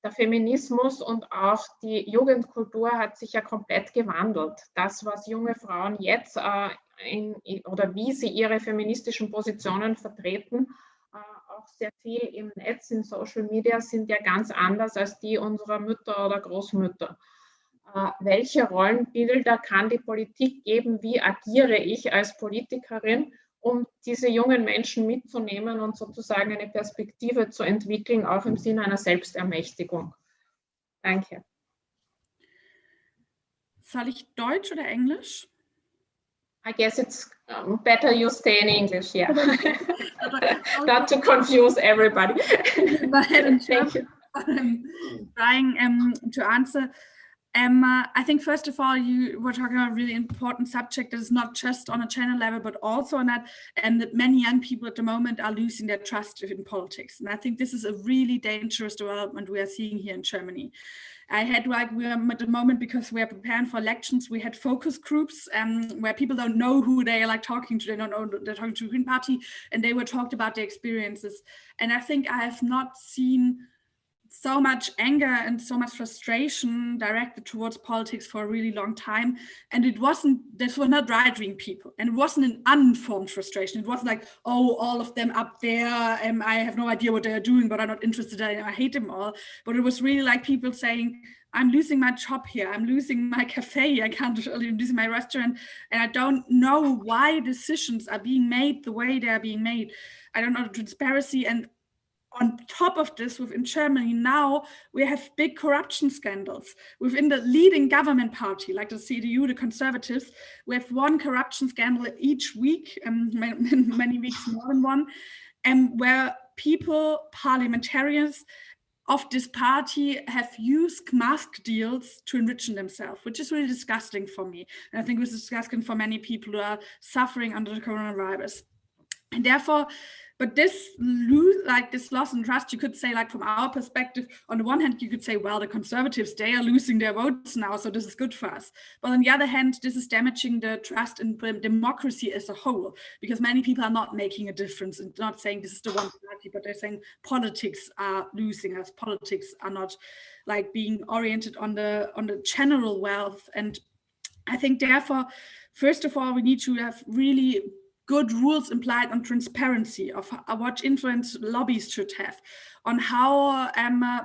Der Feminismus und auch die Jugendkultur hat sich ja komplett gewandelt. Das, was junge Frauen jetzt oder wie sie ihre feministischen Positionen vertreten, auch sehr viel im Netz, in Social Media, sind ja ganz anders als die unserer Mütter oder Großmütter. Welche Rollenbilder kann die Politik geben? Wie agiere ich als Politikerin, um diese jungen Menschen mitzunehmen und sozusagen eine Perspektive zu entwickeln, auch im Sinne einer Selbstermächtigung? Danke. Soll ich Deutsch oder Englisch? I guess it's better you stay in English, yeah. Not to confuse everybody. Thank you. I'm trying to answer. I think first of all, you were talking about a really important subject that is not just on a channel level, but also on that, and that many young people at the moment are losing their trust in politics. And I think this is a really dangerous development we are seeing here in Germany. I had we are at the moment, because we are preparing for elections, we had focus groups where people don't know who they are talking to, they don't know they're talking to the Green Party, and they were talked about their experiences. And I think I have not seen so much anger and so much frustration directed towards politics for a really long time. And this were not right-wing people. And it wasn't an uninformed frustration. It wasn't like, oh, all of them up there, I have no idea what they're doing, but I'm not interested, I hate them all. But it was really like people saying, I'm losing my job here, I'm losing my cafe, I'm losing my restaurant, and I don't know why decisions are being made the way they're being made. I don't know the transparency. And on top of this, within Germany now, we have big corruption scandals. Within the leading government party, like the CDU, the Conservatives, we have one corruption scandal each week, many weeks more than one, and where people, parliamentarians of this party have used mask deals to enrich themselves, which is really disgusting for me. And I think this is disgusting for many people who are suffering under the coronavirus. And therefore, but this loss in trust, you could say, like from our perspective, on the one hand, you could say, well, the Conservatives, they are losing their votes now, so this is good for us. But on the other hand, this is damaging the trust in democracy as a whole, because many people are not making a difference and not saying this is the one party, but they're saying politics are losing us. Politics are not like being oriented on the general wealth. And I think therefore, first of all, we need to have really good rules implied on transparency of what influence lobbies should have, on how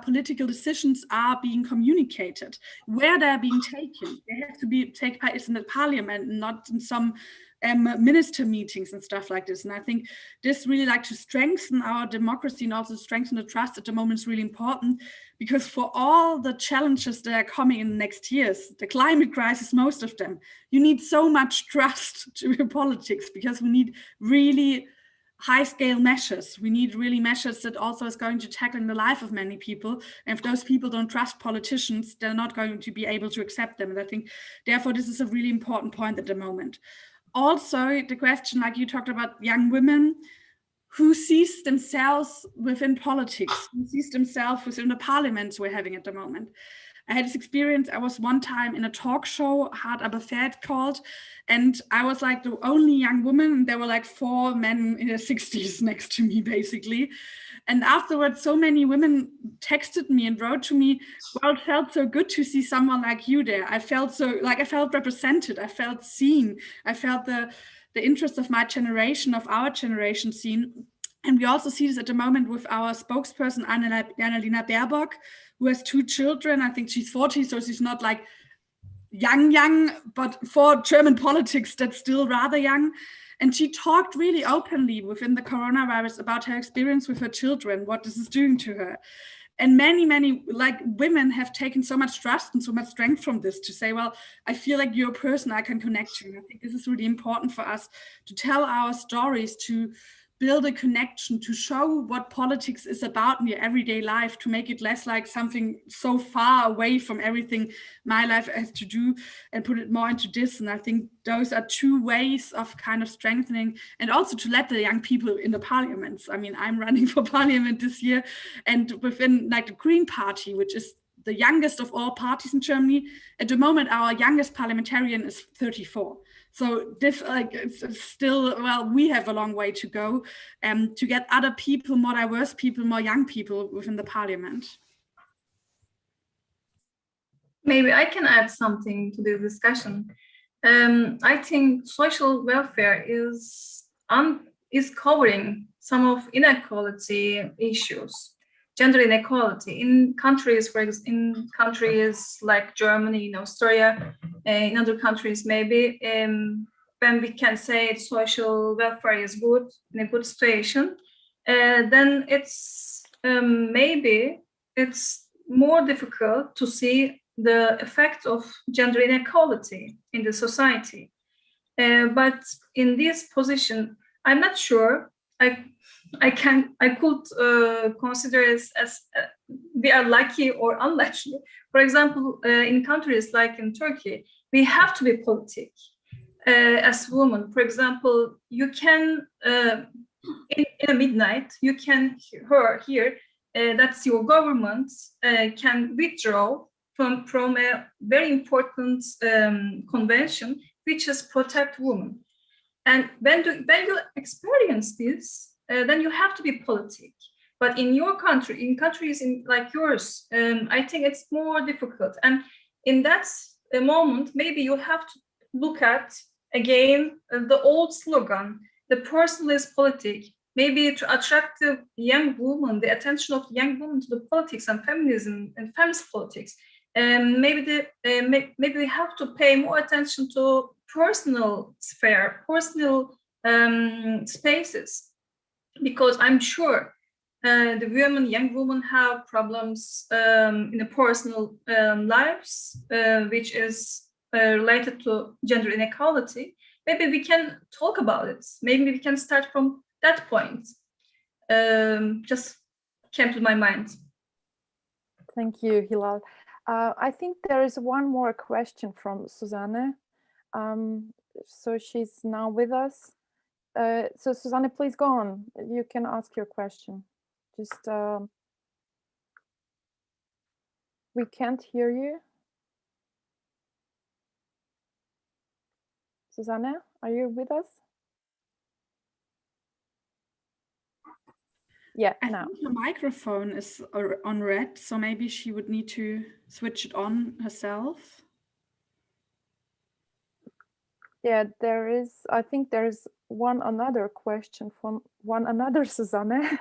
political decisions are being communicated, where they're being taken. They have to be taken place in the parliament, not in some minister meetings and stuff like this. And I think this really like to strengthen our democracy and also strengthen the trust at the moment is really important, because for all the challenges that are coming in the next years, the climate crisis, most of them, you need so much trust to your politics, because we need really high-scale measures. We need really measures that also is going to tackle the life of many people. And if those people don't trust politicians, they're not going to be able to accept them. And I think, therefore, this is a really important point at the moment. Also, the question, like you talked about young women, who sees themselves within politics, who sees themselves within the parliaments we're having at the moment. I had this experience. I was one time in a talk show, 𝗟𝗶𝗹𝗷 called, and I was like the only young woman, and there were like 4 men in their 60s next to me, basically. And afterwards, so many women texted me and wrote to me, well, it felt so good to see someone like you there. I felt so, like I felt represented, I felt seen, I felt the interest of my generation, of our generation seen. And we also see this at the moment with our spokesperson, Annalena Baerbock, who has 2 children. I think she's 40, so she's not like young, but for German politics, that's still rather young. And she talked really openly within the coronavirus about her experience with her children, what this is doing to her. And many like women have taken so much trust and so much strength from this to say, well, I feel like you're a person I can connect to. And I think this is really important for us to tell our stories, to build a connection, to show what politics is about in your everyday life, to make it less like something so far away from everything my life has to do, and put it more into this. And I think those are 2 ways of kind of strengthening, and also to let the young people in the parliaments. I mean, I'm running for parliament this year, and within like the Green Party, which is the youngest of all parties in Germany, at the moment, our youngest parliamentarian is 34. So this, like, it's still, well, we have a long way to go to get other people, more diverse people, more young people within the parliament. Maybe I can add something to this discussion. I think social welfare is covering some of inequality issues, gender inequality in countries, in countries like Germany, in Austria, in other countries maybe, when we can say social welfare is good, in a good situation, then it's maybe it's more difficult to see the effect of gender inequality in the society. But in this position, I'm not sure I could consider it as we are lucky or unlucky. For example, in countries like in Turkey, we have to be politic as women. For example, you can in midnight you can hear that your government can withdraw from a very important convention, which is protect women. And when you experience this, then you have to be politic. But in your country, in countries like yours, I think it's more difficult. And in that moment, maybe you have to look at, again, the old slogan, the person is politic, maybe to attract the young woman, the attention of young women to the politics and feminism and feminist politics. Maybe we have to pay more attention to personal sphere, personal spaces, because I'm sure the young women have problems in the personal lives, which is related to gender inequality. Maybe we can talk about it. Maybe we can start from that point. Just came to my mind. Thank you, Hilal. I think there is one more question from Susanne. So she's now with us. So Susanne, please go on. You can ask your question. Just, we can't hear you. Susanne, are you with us? Yeah, I now. think her microphone is on red, so maybe she would need to switch it on herself. Yeah, there is, I think there is another question from another Susanne.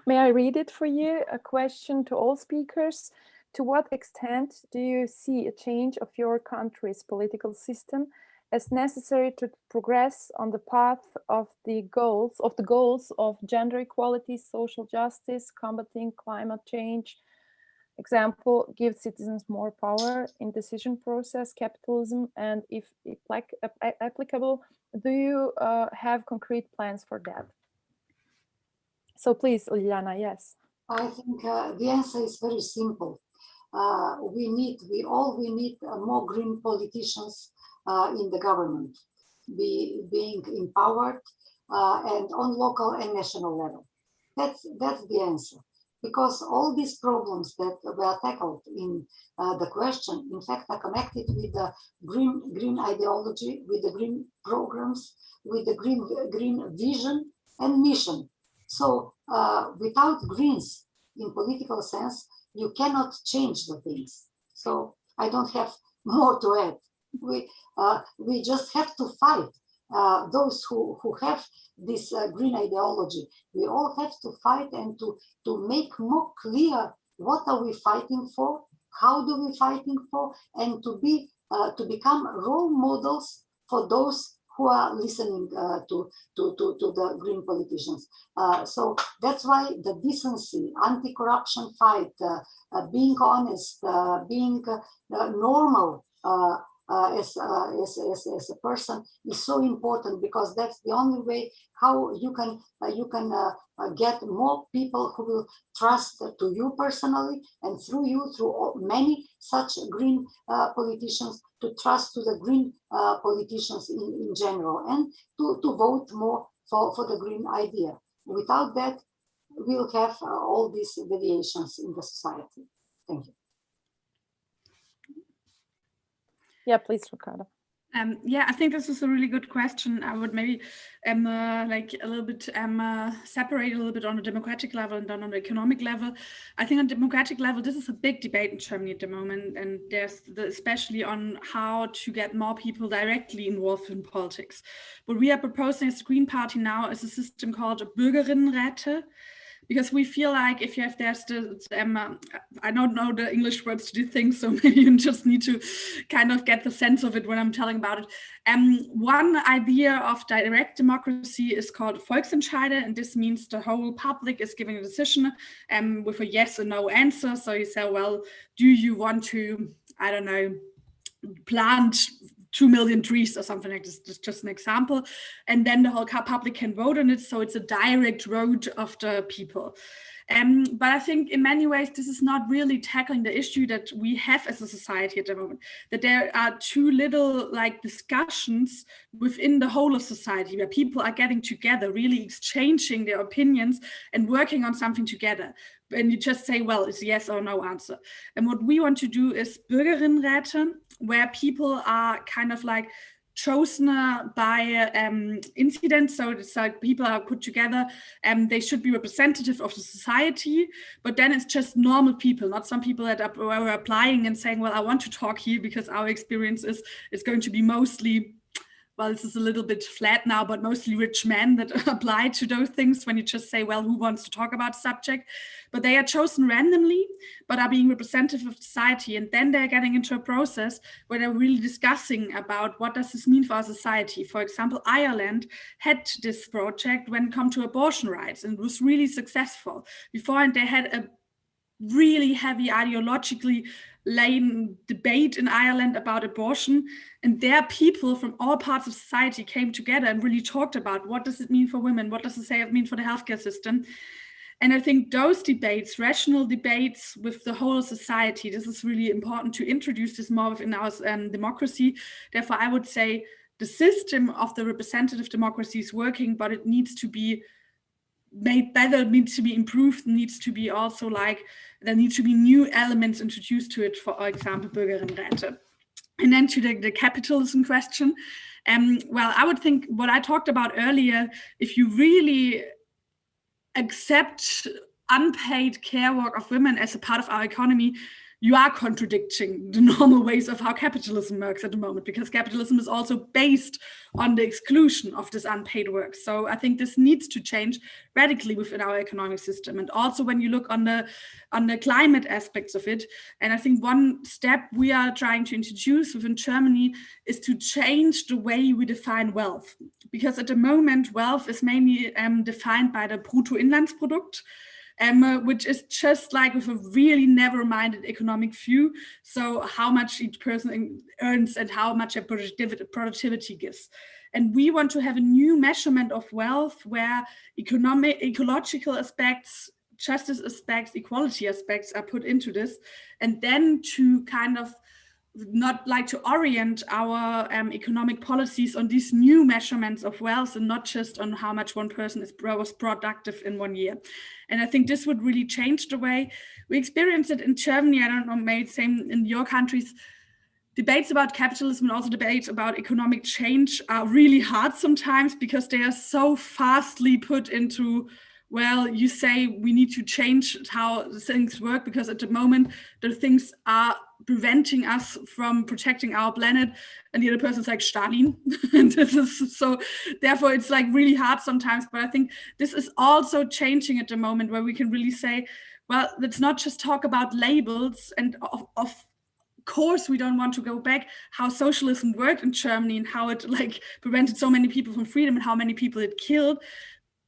May I read it for you? A question to all speakers. To what extent do you see a change of your country's political system as necessary to progress on the path of the goals of gender equality, social justice, combating climate change. Example, give citizens more power in decision process, capitalism, and if applicable, do you have concrete plans for that? So please, Ljiljana, yes. I think the answer is very simple. We all need more green politicians in the government, being empowered and on local and national level. That's the answer. Because all these problems that were tackled in the question, in fact, are connected with the green ideology, with the green programs, with the green vision and mission. So without Greens, in political sense, you cannot change the things. So I don't have more to add. We just have to fight those who have this green ideology. We all have to fight and to make more clear what are we fighting for, how do we fighting for, and to become role models for those who are listening to the green politicians. So that's why the decency, anti-corruption fight, being honest, being normal as a person is so important, because that's the only way how you can get more people who will trust to you personally, and through you, through many such green politicians, to trust to the green politicians in general, and to vote more for the green idea. Without that, we'll have all these deviations in the society. Thank you. Yeah, please, Ricardo. Yeah, I think this is a really good question. I would maybe like a little bit separate a little bit on the democratic level and then on the economic level. I think on the democratic level, this is a big debate in Germany at the moment, and there's especially on how to get more people directly involved in politics. What we are proposing as the Green Party now is a system called Bürgerinnenräte, because we feel like if you have I don't know the English words to do things, so maybe you just need to kind of get the sense of it when I'm telling about it. One idea of direct democracy is called Volksentscheide, and this means the whole public is giving a decision with a yes or no answer. So you say, well, do you want to, I don't know, plant 2 million trees or something like this, just an example. And then the whole public can vote on it. So it's a direct vote of the people. But I think in many ways, this is not really tackling the issue that we have as a society at the moment, that there are too little like discussions within the whole of society where people are getting together, really exchanging their opinions and working on something together. And you just say, well, it's yes or no answer. And what we want to do is Bürgerinnenräte, where people are kind of like chosen by incidents. So it's like people are put together and they should be representative of the society, but then it's just normal people, not some people that are applying and saying, well, I want to talk here because our experience is it's going to be mostly, well, this is a little bit flat now, but mostly rich men that apply to those things when you just say, well, who wants to talk about the subject? But they are chosen randomly, but are being representative of society. And then they're getting into a process where they're really discussing about what does this mean for our society. For example, Ireland had this project when it comes to abortion rights, and it was really successful. Before, and they had a really heavy ideologically laden debate in Ireland about abortion, and there people from all parts of society came together and really talked about what does it mean for women, what does it mean for the healthcare system. And I think those debates, rational debates with the whole society, this is really important to introduce this more within our democracy. Therefore, I would say the system of the representative democracy is working, but it needs to be made better, needs to be improved, needs to be also like, there needs to be new elements introduced to it, for example, Bürgerinnenräte. And then to the capitalism question. Well, I would think what I talked about earlier, if you really accept unpaid care work of women as a part of our economy, you are contradicting the normal ways of how capitalism works at the moment, because capitalism is also based on the exclusion of this unpaid work. So I think this needs to change radically within our economic system. And also when you look on the climate aspects of it, and I think one step we are trying to introduce within Germany is to change the way we define wealth. Because at the moment, wealth is mainly defined by the Bruttoinlandsprodukt, which is just like with a really narrow-minded economic view. So how much each person earns and how much a productivity gives. And we want to have a new measurement of wealth where ecological aspects, justice aspects, equality aspects are put into this, and then to kind of not like to orient our economic policies on these new measurements of wealth and not just on how much one person was productive in 1 year. And I think this would really change the way we experience it in Germany. I don't know, maybe same in your countries. Debates about capitalism and also debates about economic change are really hard sometimes because they are so fastly put into, well, you say we need to change how things work because at the moment the things are preventing us from protecting our planet, and the other person's like Stalin. And this is so, therefore it's like really hard sometimes. But I think this is also changing at the moment where we can really say, well, let's not just talk about labels, and of course we don't want to go back how socialism worked in Germany and how it like prevented so many people from freedom and how many people it killed.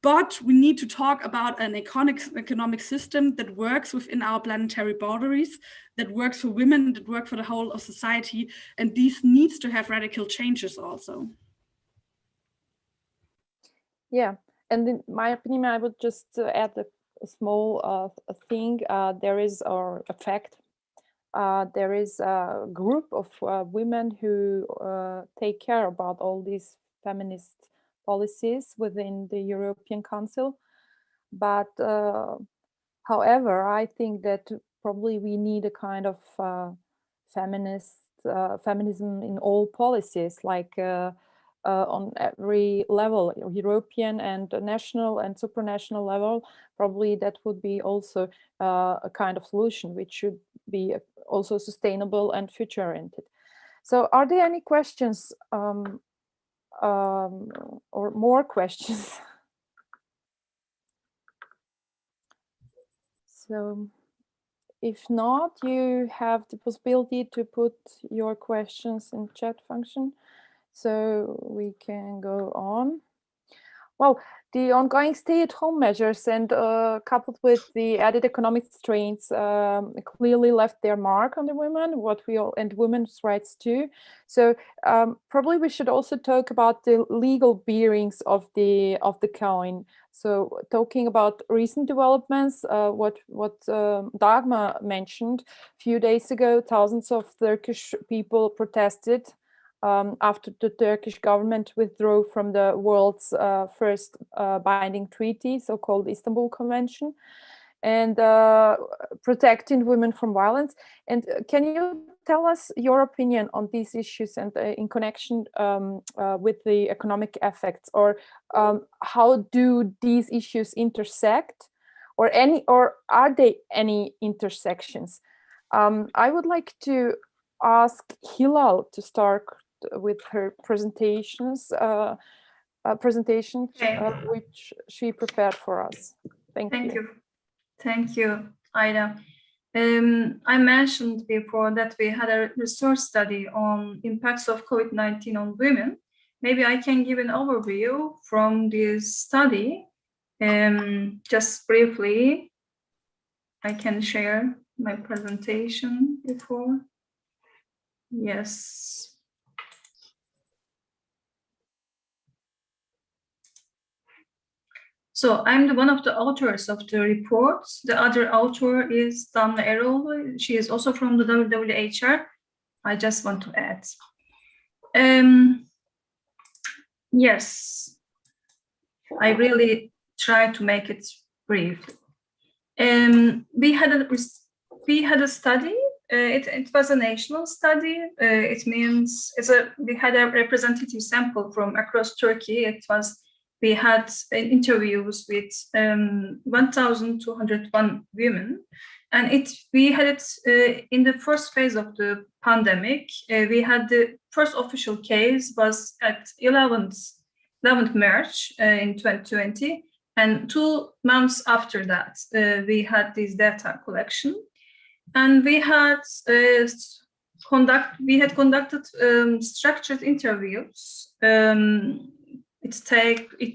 But we need to talk about an economic system that works within our planetary boundaries, that works for women, that works for the whole of society. And these needs to have radical changes also. Yeah, and in my opinion, I would just add a small thing. There is a fact. There is a group of women who take care about all these feminist policies within the European Council. But however, I think that probably we need a kind of feminism in all policies, like on every level, European and national and supranational level. Probably that would be also a kind of solution, which should be also sustainable and future-oriented. So are there any questions or more questions? So if not, you have the possibility to put your questions in chat function, so we can go on. Well, the ongoing stay-at-home measures and coupled with the added economic strains clearly left their mark on the women, and women's rights too. So probably we should also talk about the legal bearings of the coin. So talking about recent developments, what Dagmar mentioned a few days ago, thousands of Turkish people protested after the Turkish government withdrew from the world's first binding treaty, so-called Istanbul Convention, and protecting women from violence. And can you tell us your opinion on these issues and in connection with the economic effects, or how do these issues intersect, or are there any intersections? I would like to ask Hilal to start with her presentation, which she prepared for us. Thank you. Thank you, Aida. I mentioned before that we had a research study on impacts of COVID-19 on women. Maybe I can give an overview from this study. Just briefly, I can share my presentation before. Yes. So I'm one of the authors of the report. The other author is 𝗪𝗏𝗏. She is also from the WWHR. I just want to add. Yes, I really try to make it brief. We had a study. It was a national study. It means we had a representative sample from across Turkey. We had interviews with 1,201 women, And we had it in the first phase of the pandemic. We had the first official case was at 11th March in 2020. And 2 months after that, we had this data collection. And we had conducted structured interviews. It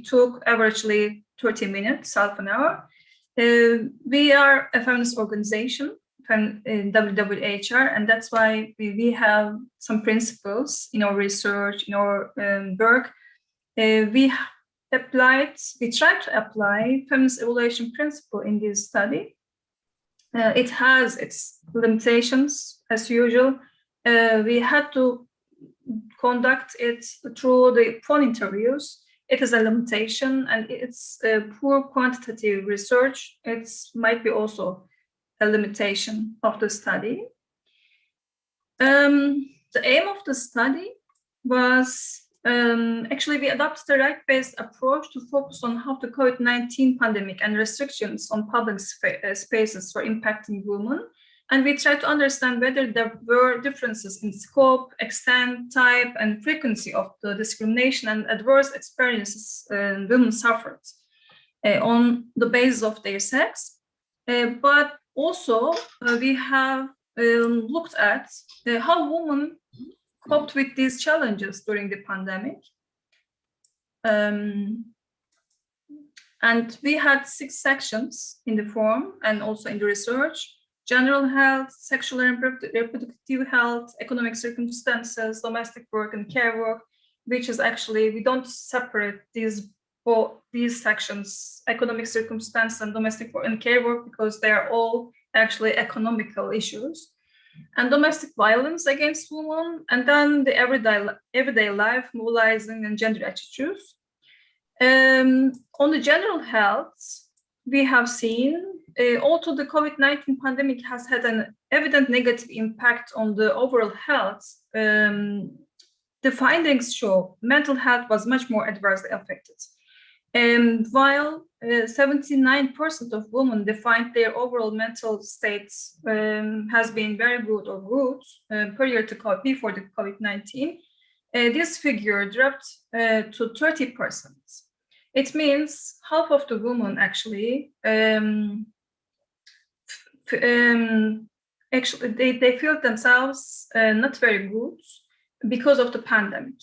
took averagely 30 minutes, half an hour. We are a feminist organization, 𝗟𝗶𝗹𝗷, and that's why we have some principles in our research, in our work. We tried to apply feminist evaluation principle in this study. It has its limitations, as usual. We had to conduct it through the phone interviews. It is a limitation, and it's a poor quantitative research. It might be also a limitation of the study. The aim of the study was actually we adopted a right-based approach to focus on how the COVID-19 pandemic and restrictions on public spaces were impacting women. And we tried to understand whether there were differences in scope, extent, type, and frequency of the discrimination and adverse experiences women suffered on the basis of their sex. But also, we have looked at how women coped with these challenges during the pandemic. And we had 6 sections in the form and also in the research: general health, sexual and reproductive health, economic circumstances, domestic work, and care work, which is actually, we don't separate these sections, economic circumstance and domestic work and care work, because they are all actually economical issues. And domestic violence against women, and then the everyday life, mobilizing, and gender attitudes. On the general health, we have seen, although the COVID-19 pandemic has had an evident negative impact on the overall health, the findings show mental health was much more adversely affected. While 79% of women defined their overall mental states has been very good or good before the COVID-19, this figure dropped to 30%. It means half of the women actually they feel themselves not very good because of the pandemic.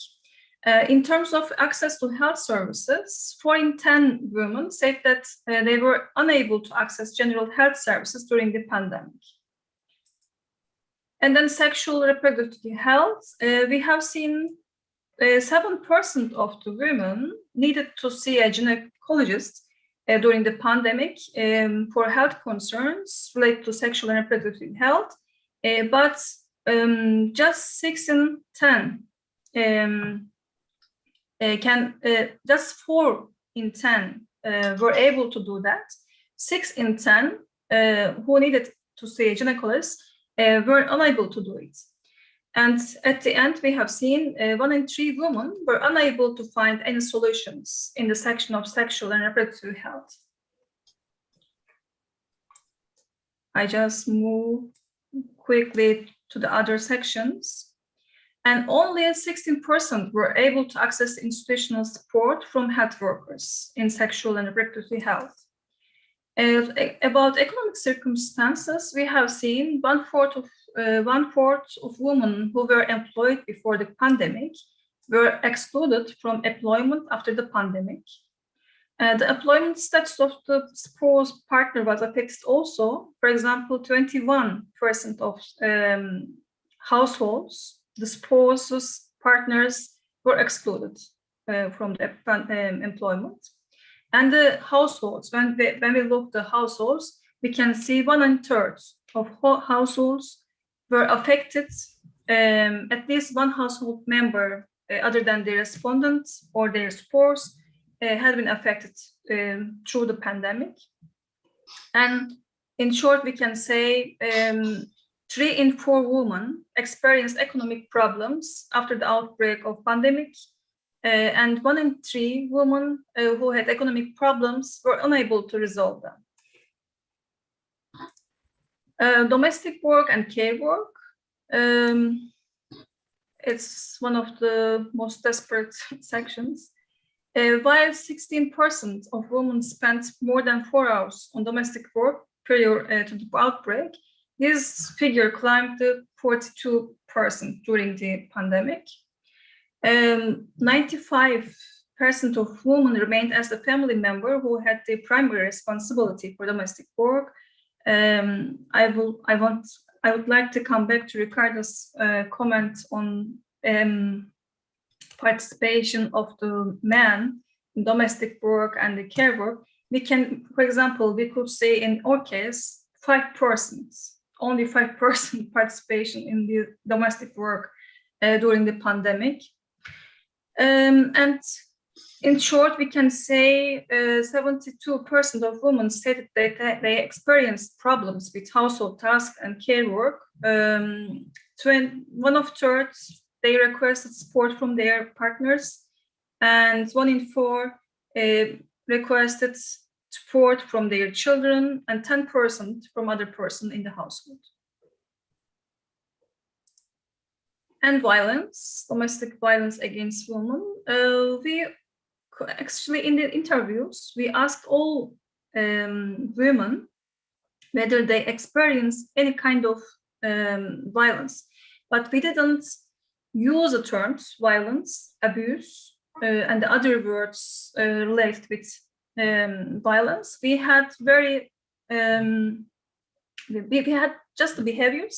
In terms of access to health services, 4 in 10 women said that they were unable to access general health services during the pandemic. And then sexual reproductive health, we have seen 7% of the women needed to see a gynecologist during the pandemic for health concerns related to sexual and reproductive health, but just 6 in 10 just 4 in 10 were able to do that. 6 in 10 who needed to see a gynecologist were unable to do it. And at the end, we have seen 1 in 3 women were unable to find any solutions in the section of sexual and reproductive health. I just move quickly to the other sections. And only 16% were able to access institutional support from health workers in sexual and reproductive health. About economic circumstances, we have seen one fourth of women who were employed before the pandemic were excluded from employment after the pandemic. The employment status of the spouse partner was affected also. For example, 21% of households, the spouses, partners were excluded from the employment. And the households, when we look at the households, we can see 1/3 of households were affected. At least one household member, other than their respondent or their spouse, had been affected through the pandemic. And in short, we can say 3 in 4 women experienced economic problems after the outbreak of pandemic, and 1 in 3 women who had economic problems were unable to resolve them. Domestic work and care work. It's one of the most desperate sections. While 16% of women spent more than 4 hours on domestic work prior to the outbreak, this figure climbed to 42% during the pandemic. 95% of women remained as the family member who had the primary responsibility for domestic work. I would like to come back to Ricardo's comment on participation of the men in domestic work and the care work. We can, for example, we could say in our case, 5%, only 5% participation in the domestic work during the pandemic. And in short, we can say 72% of women stated that they experienced problems with household tasks and care work. 1/3 they requested support from their partners, and 1 in 4 requested support from their children, and 10% from other person in the household. And violence, domestic violence against women. We actually, in the interviews, we asked all women whether they experienced any kind of violence, but we didn't use the terms violence, abuse, and the other words related with violence. We had we had just the behaviors.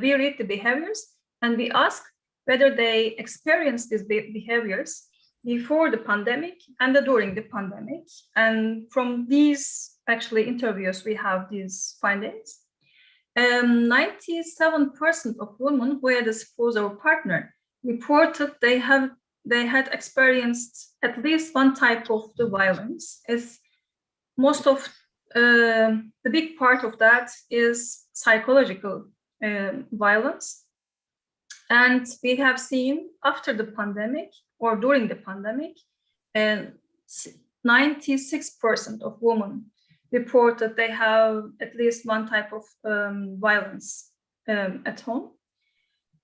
We read the behaviors, and we asked whether they experienced these behaviors before the pandemic and during the pandemic. And from these actually interviews, we have these findings. 97% of women who had a spousal partner reported they had experienced at least one type of the violence. It's most of the big part of that is psychological violence. And we have seen after the pandemic or during the pandemic, 96% of women reported they have at least one type of violence at home.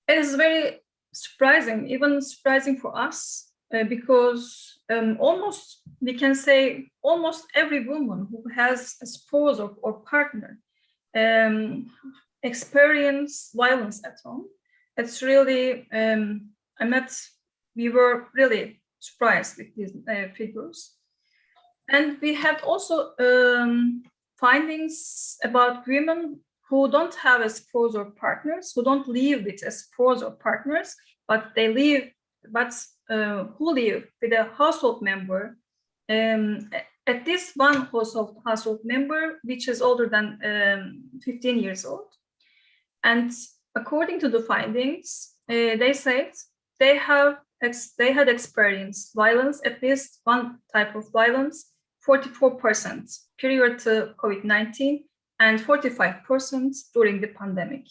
It is very surprising, even surprising for us, because almost, we can say, almost every woman who has a spouse or partner experience violence at home. It's really, we were really surprised with these figures. And we had also findings about women who don't have a spouse or partners, who don't live with a spouse or partners, but they live, who live with a household member, at least one household member, which is older than 15 years old. And according to the findings, they said they had experienced violence, at least one type of violence, 44% prior to COVID-19 and 45% during the pandemic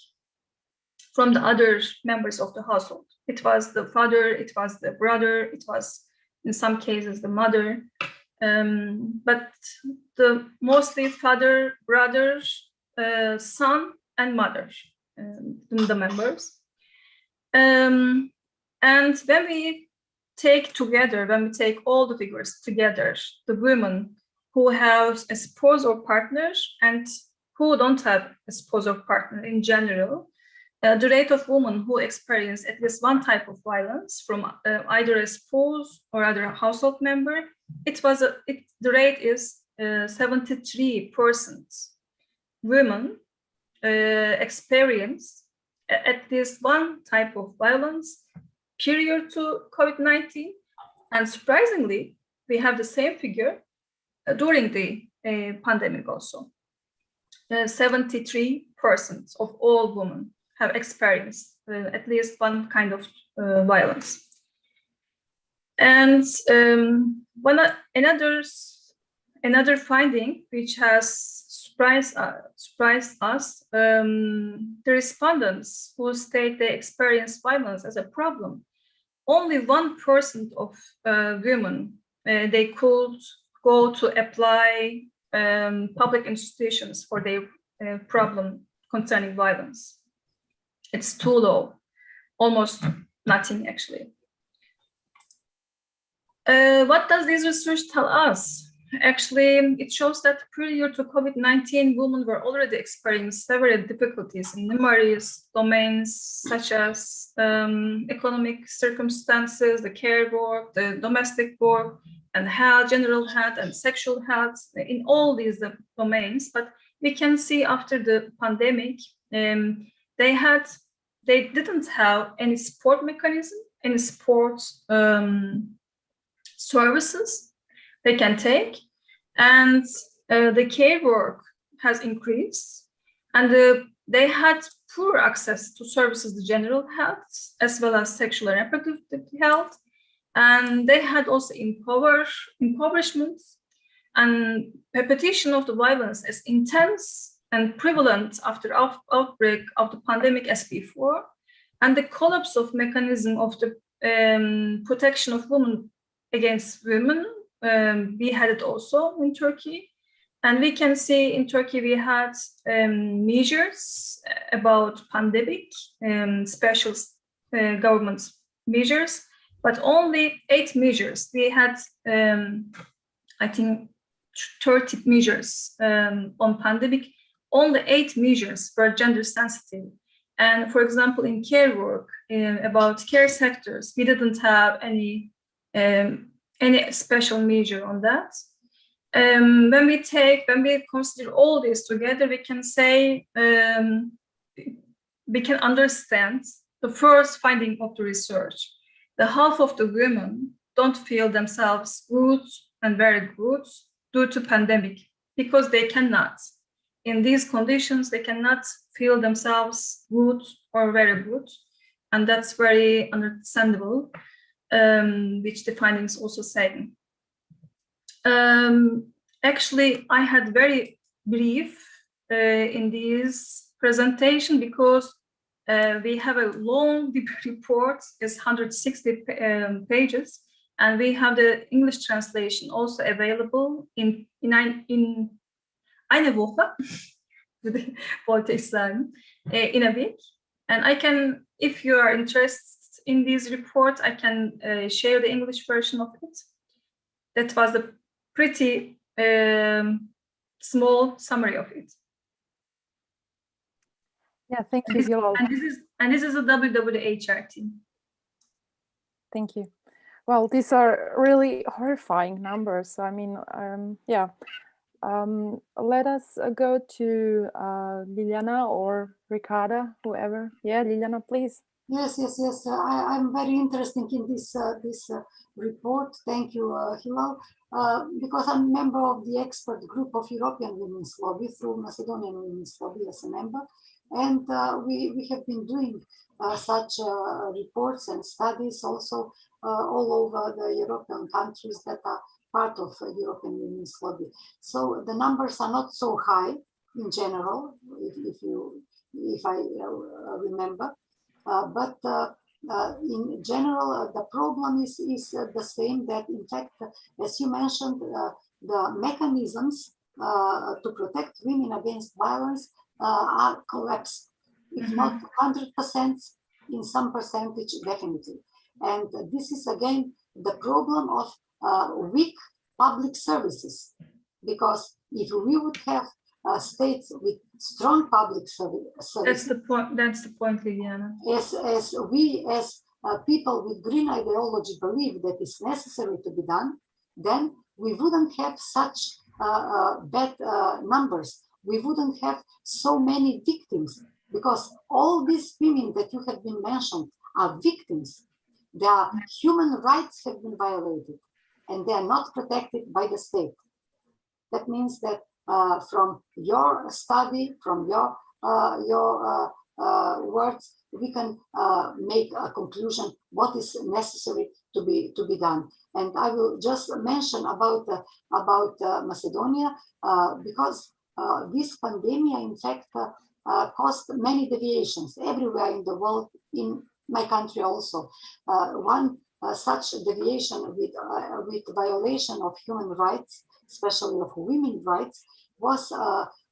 from the other members of the household. It was the father, it was the brother, it was in some cases the mother, but the mostly father, brother, son, and mother, the members. And when we take all the figures together, the women who have a spouse or partner and who don't have a spouse or partner in general, the rate of women who experience at least one type of violence from either a spouse or other household member, the rate is 73%. Women experience at least one type of violence prior to COVID-19, and surprisingly, we have the same figure during the pandemic also. 73% of all women have experienced at least one kind of violence. And another finding which has surprised us, the respondents who state they experience violence as a problem, only 1% of women they could go to apply public institutions for their problem concerning violence. It's too low, almost nothing actually. What does this research tell us? Actually, it shows that prior to COVID-19, women were already experiencing several difficulties in numerous domains, such as economic circumstances, the care work, the domestic work, and health, general health, and sexual health, in all these domains. But we can see after the pandemic, they didn't have any support mechanism, any support services they can take, and the care work has increased, and they had poor access to services, the general health, as well as sexual and reproductive health, and they had also impoverishment and repetition of the violence as intense and prevalent after outbreak of the pandemic as before, and the collapse of mechanism of the protection of women against women. We had it also in Turkey, and we can see in Turkey we had measures about pandemic, special government measures, but only 8 measures. We had, I think, 30 measures on pandemic. Only 8 measures were gender sensitive. And for example, in care work, about care sectors, we didn't have any special measure on that. When we consider all this together, we can say, we can understand the first finding of the research. The half of the women don't feel themselves good and very good due to pandemic, because they cannot. In these conditions, they cannot feel themselves good or very good. And that's very understandable. Which the findings also say. Actually, I had very brief in this presentation because we have a long report, it's 160 pages, and we have the English translation also available in eine Woche, wollte ich sagen, in a week. And I can, if you are interested in this report, I can share the English version of it. That was a pretty small summary of it. Yeah, thank you, Hilal. And this is a 𝗟𝗶𝗹𝗷. Thank you. Well, these are really horrifying numbers. I mean, yeah. Let us go to Liliana or Ricarda, whoever. Yeah, Liliana, please. Yes. I'm very interested in this report. Thank you, Hilal, because I'm a member of the expert group of European Women's Lobby through Macedonian Women's Lobby as a member, and we have been doing such reports and studies also all over the European countries that are part of European Women's Lobby. So the numbers are not so high in general, if I remember. But in general, the problem is the same, that in fact, as you mentioned, the mechanisms to protect women against violence are collapsed, if not 100%, in some percentage, definitely. And this is again the problem of weak public services, because if we would have states with strong public services. That's the point, Liliana. As we, as people with green ideology, believe that it's necessary to be done, then we wouldn't have such bad numbers. We wouldn't have so many victims, because all these women that you have been mentioned are victims. Their human rights have been violated, and they are not protected by the state. That means that from your study, from your words, we can make a conclusion what is necessary to be done. And I will just mention about Macedonia, because this pandemic, in fact, caused many deviations everywhere in the world, in my country also. One such deviation with violation of human rights, especially of women's rights, was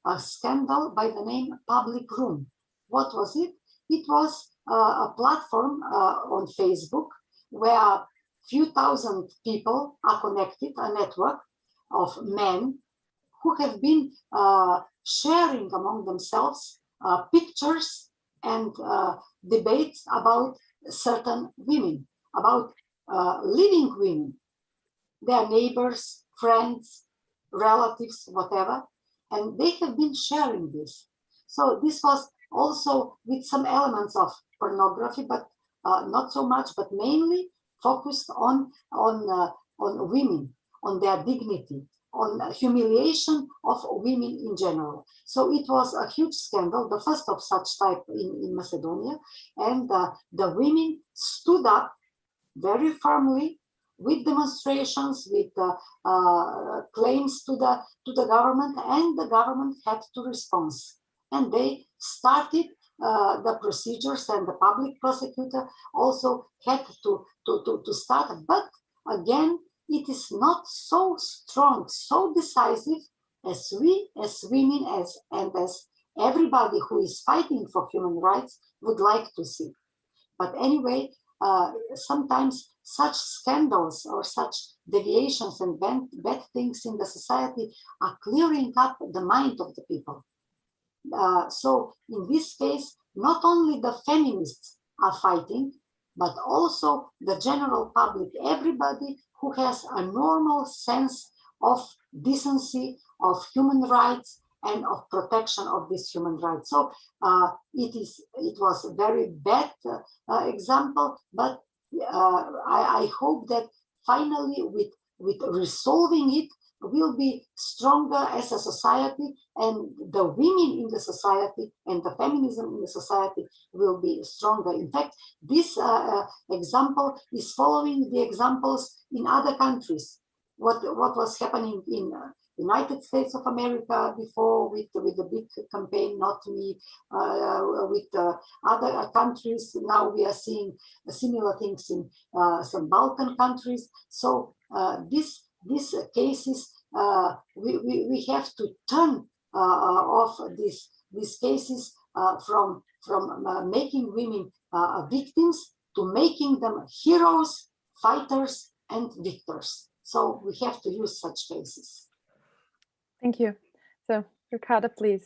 a scandal by the name Public Room. What was it? It was a platform on Facebook where few thousand people are connected, a network of men who have been sharing among themselves pictures and debates about certain women, about living women, their neighbors, friends, relatives, whatever, and they have been sharing this. So this was also with some elements of pornography, but not so much, but mainly focused on women, on their dignity, on humiliation of women in general. So it was a huge scandal, the first of such type in Macedonia, and the women stood up very firmly with demonstrations, with claims to the government, and the government had to respond. And they started the procedures, and the public prosecutor also had to start. But again, it is not so strong, so decisive as we, as women, and as everybody who is fighting for human rights would like to see. But anyway, sometimes such scandals or such deviations and bad things in the society are clearing up the mind of the people. So in this case, not only the feminists are fighting, but also the general public, everybody who has a normal sense of decency, of human rights, and of protection of these human rights. So it was a very bad example, but I hope that finally with resolving it, will be stronger as a society, and the women in the society and the feminism in the society will be stronger. In fact, this example is following the examples in other countries. What was happening in United States of America before with the big campaign, Not Me, with other countries. Now we are seeing similar things in some Balkan countries. So these cases, we have to turn off these cases from making women victims to making them heroes, fighters, and victors. So we have to use such cases. Thank you. So, Ricarda, please.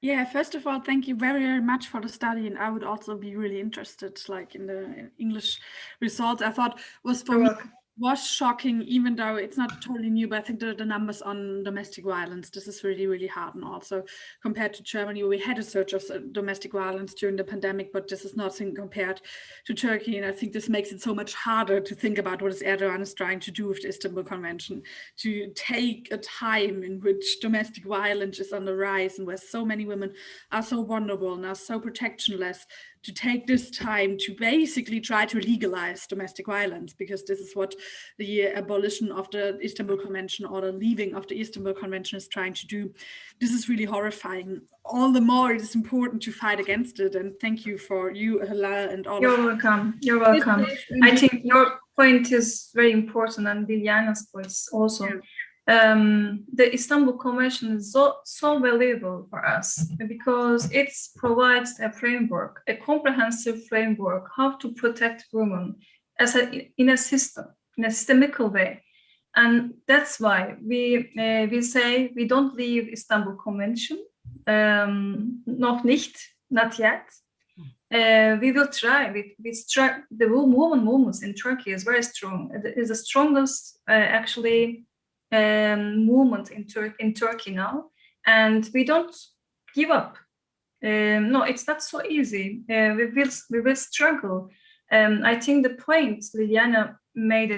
Yeah, first of all, thank you very, very much for the study, and I would also be really interested, like in the English results. I thought was for me was shocking, even though it's not totally new, but I think the numbers on domestic violence, this is really, really hard. And also compared to Germany, we had a surge of domestic violence during the pandemic, but this is nothing compared to Turkey. And I think this makes it so much harder to think about what Erdogan is trying to do with the Istanbul Convention, to take a time in which domestic violence is on the rise and where so many women are so vulnerable and are so protectionless, to take this time to basically try to legalize domestic violence, because this is what the abolition of the Istanbul Convention or the leaving of the Istanbul Convention is trying to do. This is really horrifying. All the more it is important to fight against it. And thank you for you, Hala, and all. You're welcome. You're welcome. I think your point is very important, and Liliana's point also. Yeah. The Istanbul Convention is so valuable for us because it provides a framework, a comprehensive framework, how to protect women in a system, in a systemical way. And that's why we say we don't leave Istanbul Convention, noch nicht, not yet. We will try. The woman movements in Turkey is very strong. It is the strongest actually movement in Turkey now, and we don't give up. No, it's not so easy. We will struggle. I think the point Liliana made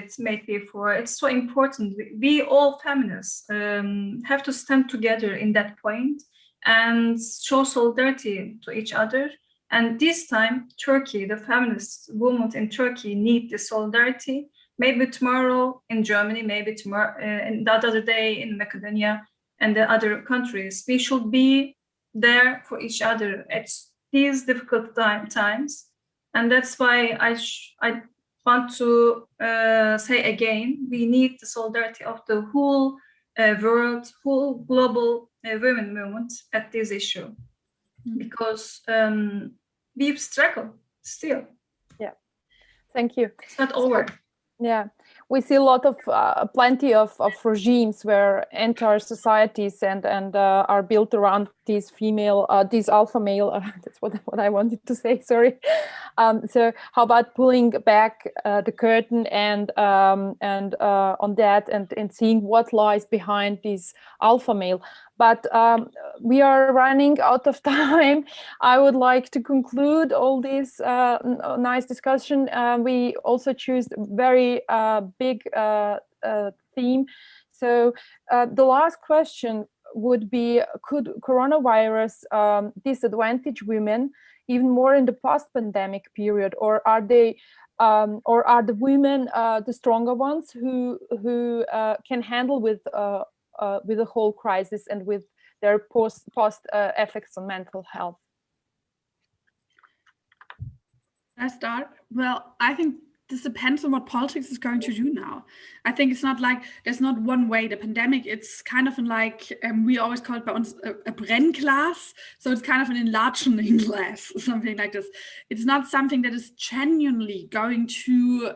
before, it's so important. We all feminists have to stand together in that point and show solidarity to each other. And this time, Turkey, the feminist movement in Turkey, need the solidarity. Maybe tomorrow in Germany, maybe tomorrow and the other day in Macedonia and the other countries, we should be there for each other at these difficult times. And that's why I want to say again, we need the solidarity of the whole world, whole global women movement at this issue, because we've struggled still. Yeah, thank you. It's not over. Yeah, we see a lot of plenty of regimes where entire societies and are built around these these alpha male. That's what I wanted to say. Sorry. So how about pulling back the curtain and on that and seeing what lies behind this alpha male? But we are running out of time. I would like to conclude all this nice discussion. We also choose very big theme. So the last question would be, could coronavirus disadvantage women even more in the post-pandemic period, or are they or are the women the stronger ones who can handle with the whole crisis and with their post effects on mental health? I start? Well, I think this depends on what politics is going to do now. I think it's not like there's not one way. The pandemic, it's kind of like we always call it by uns a Brennglas. So it's kind of an enlarging glass, something like this. It's not something that is genuinely going to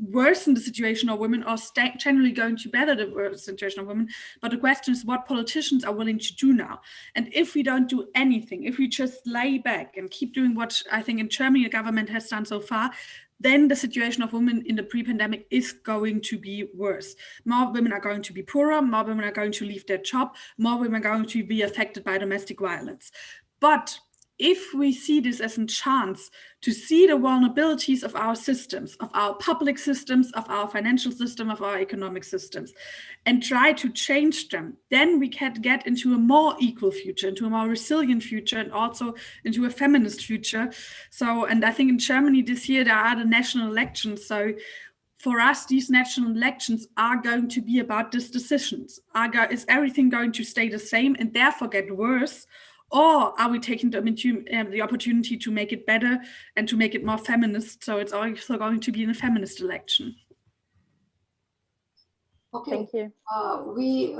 worsen the situation of women or generally going to better the situation of women. But the question is what politicians are willing to do now. And if we don't do anything, if we just lay back and keep doing what I think in Germany the government has done so far, then the situation of women in the pre-pandemic is going to be worse. More women are going to be poorer, more women are going to leave their job, more women are going to be affected by domestic violence. But if we see this as a chance to see the vulnerabilities of our systems, of our public systems, of our financial system, of our economic systems, and try to change them, then we can get into a more equal future, into a more resilient future, and also into a feminist future. So, and I think in Germany this year, there are the national elections. So for us, these national elections are going to be about these decisions. Is everything going to stay the same and therefore get worse? Or are we taking the opportunity to make it better and to make it more feminist? So it's also going to be in a feminist election. Okay. Thank you. We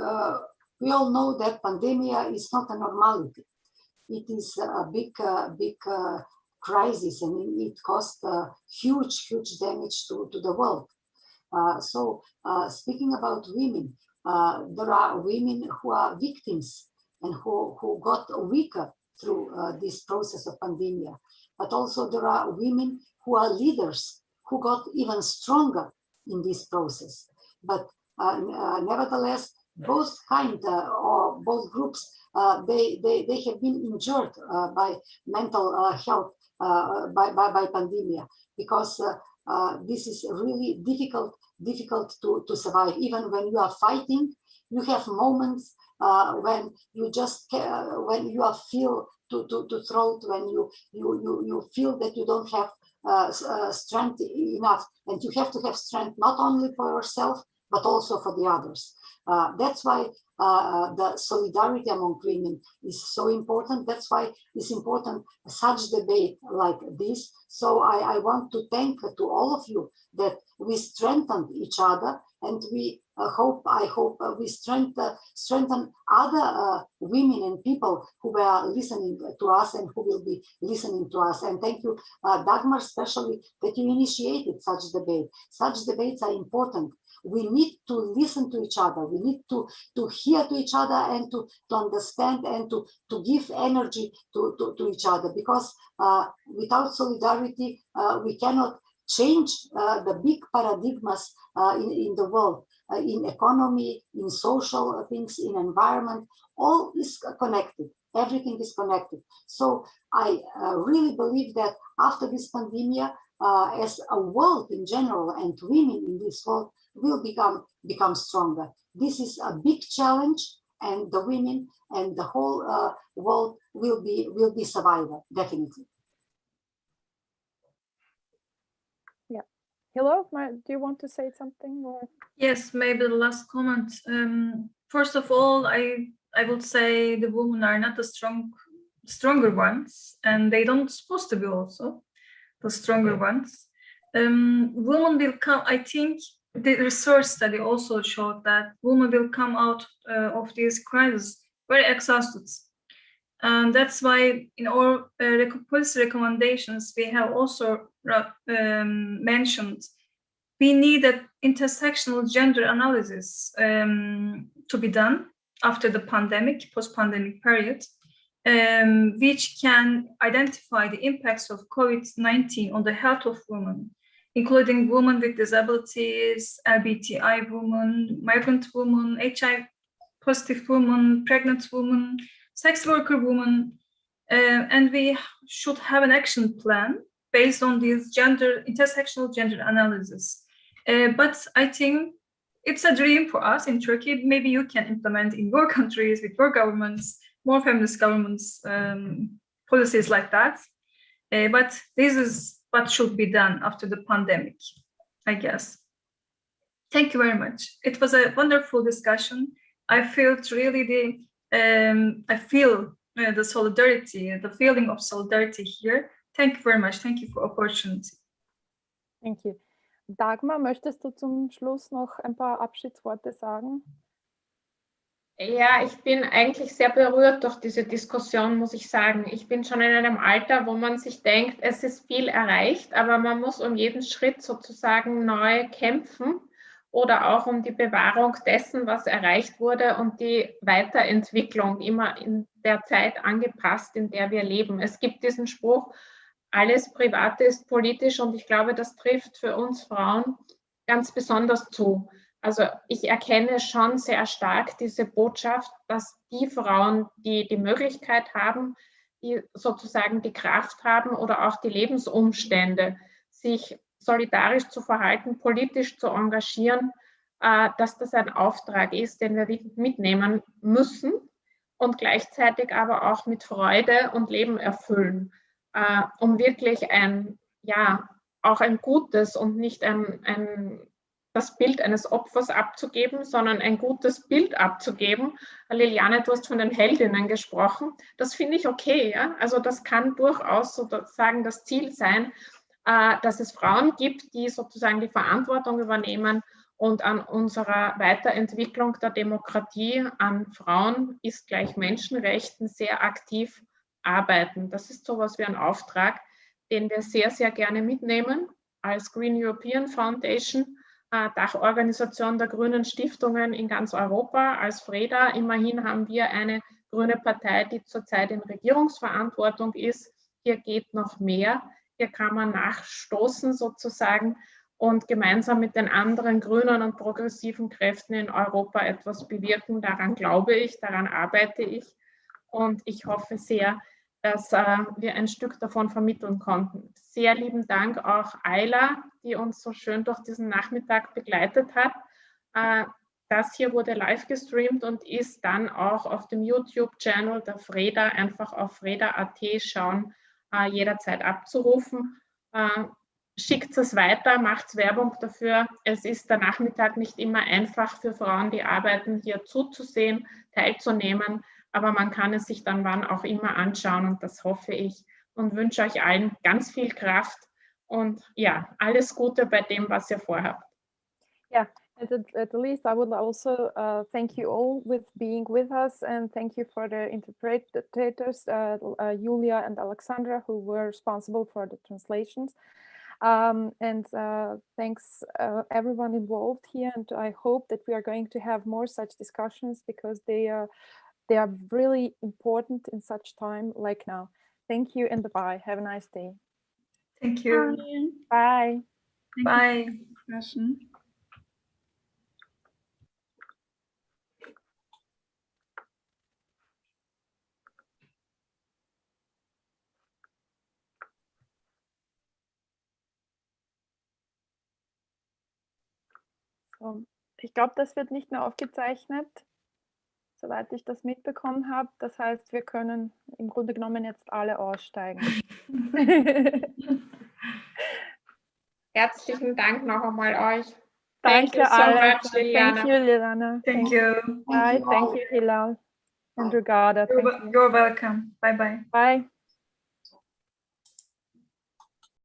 all know that pandemia is not a normality. It is a big crisis, and it caused huge damage to the world. So speaking about women, there are women who are victims and who got weaker through this process of pandemia. But also there are women who are leaders who got even stronger in this process. But nevertheless, both kind or both groups, they have been injured by mental health by pandemia, because this is really difficult to survive. Even when you are fighting, you have moments when you just when you are feel to throat, when you feel that you don't have strength enough, and you have to have strength not only for yourself but also for the others. That's why the solidarity among women is so important. That's why it's important such debate like this. So I want to thank to all of you that we strengthened each other, and we I hope we strengthen other women and people who were listening to us and who will be listening to us. And thank you, Dagmar, especially that you initiated such debate. Such debates are important. We need to listen to each other. We need to hear to each other and to understand and to give energy to each other, because without solidarity, we cannot change the big paradigms in the world, in economy, in social things, in environment. All is connected. Everything is connected. So I really believe that after this pandemic, as a world in general and women in this world will become stronger. This is a big challenge, and the women and the whole world will be survivor, definitely. Yeah. Hello, do you want to say something? Or? Yes, maybe the last comment. First of all, I would say the women are not the stronger ones, and they don't supposed to be also the stronger ones. Women will come, I think the research study also showed that women will come out of this crisis very exhausted. And that's why in our policy recommendations, we have also mentioned we need an intersectional gender analysis to be done after the pandemic, post-pandemic period, which can identify the impacts of COVID-19 on the health of women, including women with disabilities, LGBTI women, migrant women, HIV-positive women, pregnant women, sex worker women, and we should have an action plan based on these intersectional gender analysis. But I think it's a dream for us in Turkey. Maybe you can implement in your countries with your governments, more feminist governments, policies like that. But this is what should be done after the pandemic, I guess. Thank you very much. It was a wonderful discussion. I felt really the solidarity, the feeling of solidarity here. Thank you very much. Thank you for the opportunity. Thank you. Dagmar, möchtest du zum Schluss noch ein paar Abschiedsworte sagen? Ja, ich bin eigentlich sehr berührt durch diese Diskussion, muss ich sagen. Ich bin schon in einem Alter, wo man sich denkt, es ist viel erreicht, aber man muss um jeden Schritt sozusagen neu kämpfen oder auch um die Bewahrung dessen, was erreicht wurde und die Weiterentwicklung immer in der Zeit angepasst, in der wir leben. Es gibt diesen Spruch, alles Private ist politisch, und ich glaube, das trifft für uns Frauen ganz besonders zu. Also ich erkenne schon sehr stark diese Botschaft, dass die Frauen, die die Möglichkeit haben, die sozusagen die Kraft haben oder auch die Lebensumstände, sich solidarisch zu verhalten, politisch zu engagieren, dass das ein Auftrag ist, den wir mitnehmen müssen und gleichzeitig aber auch mit Freude und Leben erfüllen, um wirklich auch ein gutes und nicht das Bild eines Opfers abzugeben, sondern ein gutes Bild abzugeben. Liliane, du hast von den Heldinnen gesprochen. Das finde ich okay. Ja? Also das kann durchaus sozusagen das Ziel sein, dass es Frauen gibt, die sozusagen die Verantwortung übernehmen und an unserer Weiterentwicklung der Demokratie, an Frauen ist gleich Menschenrechten sehr aktiv arbeiten. Das ist sowas wie ein Auftrag, den wir sehr, sehr gerne mitnehmen als Green European Foundation, Dachorganisation der grünen Stiftungen in ganz Europa, als FREDA. Immerhin haben wir eine grüne Partei, die zurzeit in Regierungsverantwortung ist. Hier geht noch mehr. Hier kann man nachstoßen sozusagen und gemeinsam mit den anderen grünen und progressiven Kräften in Europa etwas bewirken. Daran glaube ich, daran arbeite ich und ich hoffe sehr, dass wir ein Stück davon vermitteln konnten. Sehr lieben Dank auch 𝗟𝗏, die uns so schön durch diesen Nachmittag begleitet hat. Das hier wurde live gestreamt und ist dann auch auf dem YouTube-Channel der FREDA, einfach auf FREDA.at schauen, jederzeit abzurufen. Schickt es weiter, macht Werbung dafür. Es ist der Nachmittag nicht immer einfach für Frauen, die arbeiten, hier zuzusehen, teilzunehmen, aber man kann es sich dann wann auch immer anschauen und das hoffe ich und wünsche euch allen ganz viel Kraft und ja, alles Gute bei dem, was ihr vorhabt. Yeah, at least I would also thank you all with being with us and thank you for the interpreters, Julia and Alexandra, who were responsible for the translations. Thanks everyone involved here, and I hope that we are going to have more such discussions because they are really important in such time like now. Thank you and bye. Have a nice day. Thank you. Bye. Bye. So, ich glaube, das wird nicht mehr aufgezeichnet, soweit ich das mitbekommen habe. Das heißt, wir können im Grunde genommen jetzt alle aussteigen. Herzlichen Dank noch einmal euch. Thank you so much, Liliana. Thank you, Liliana. Thank you. Bye. Thank you, Hilal and 𝗟𝗏𝗏. You're welcome. Bye-bye. Bye.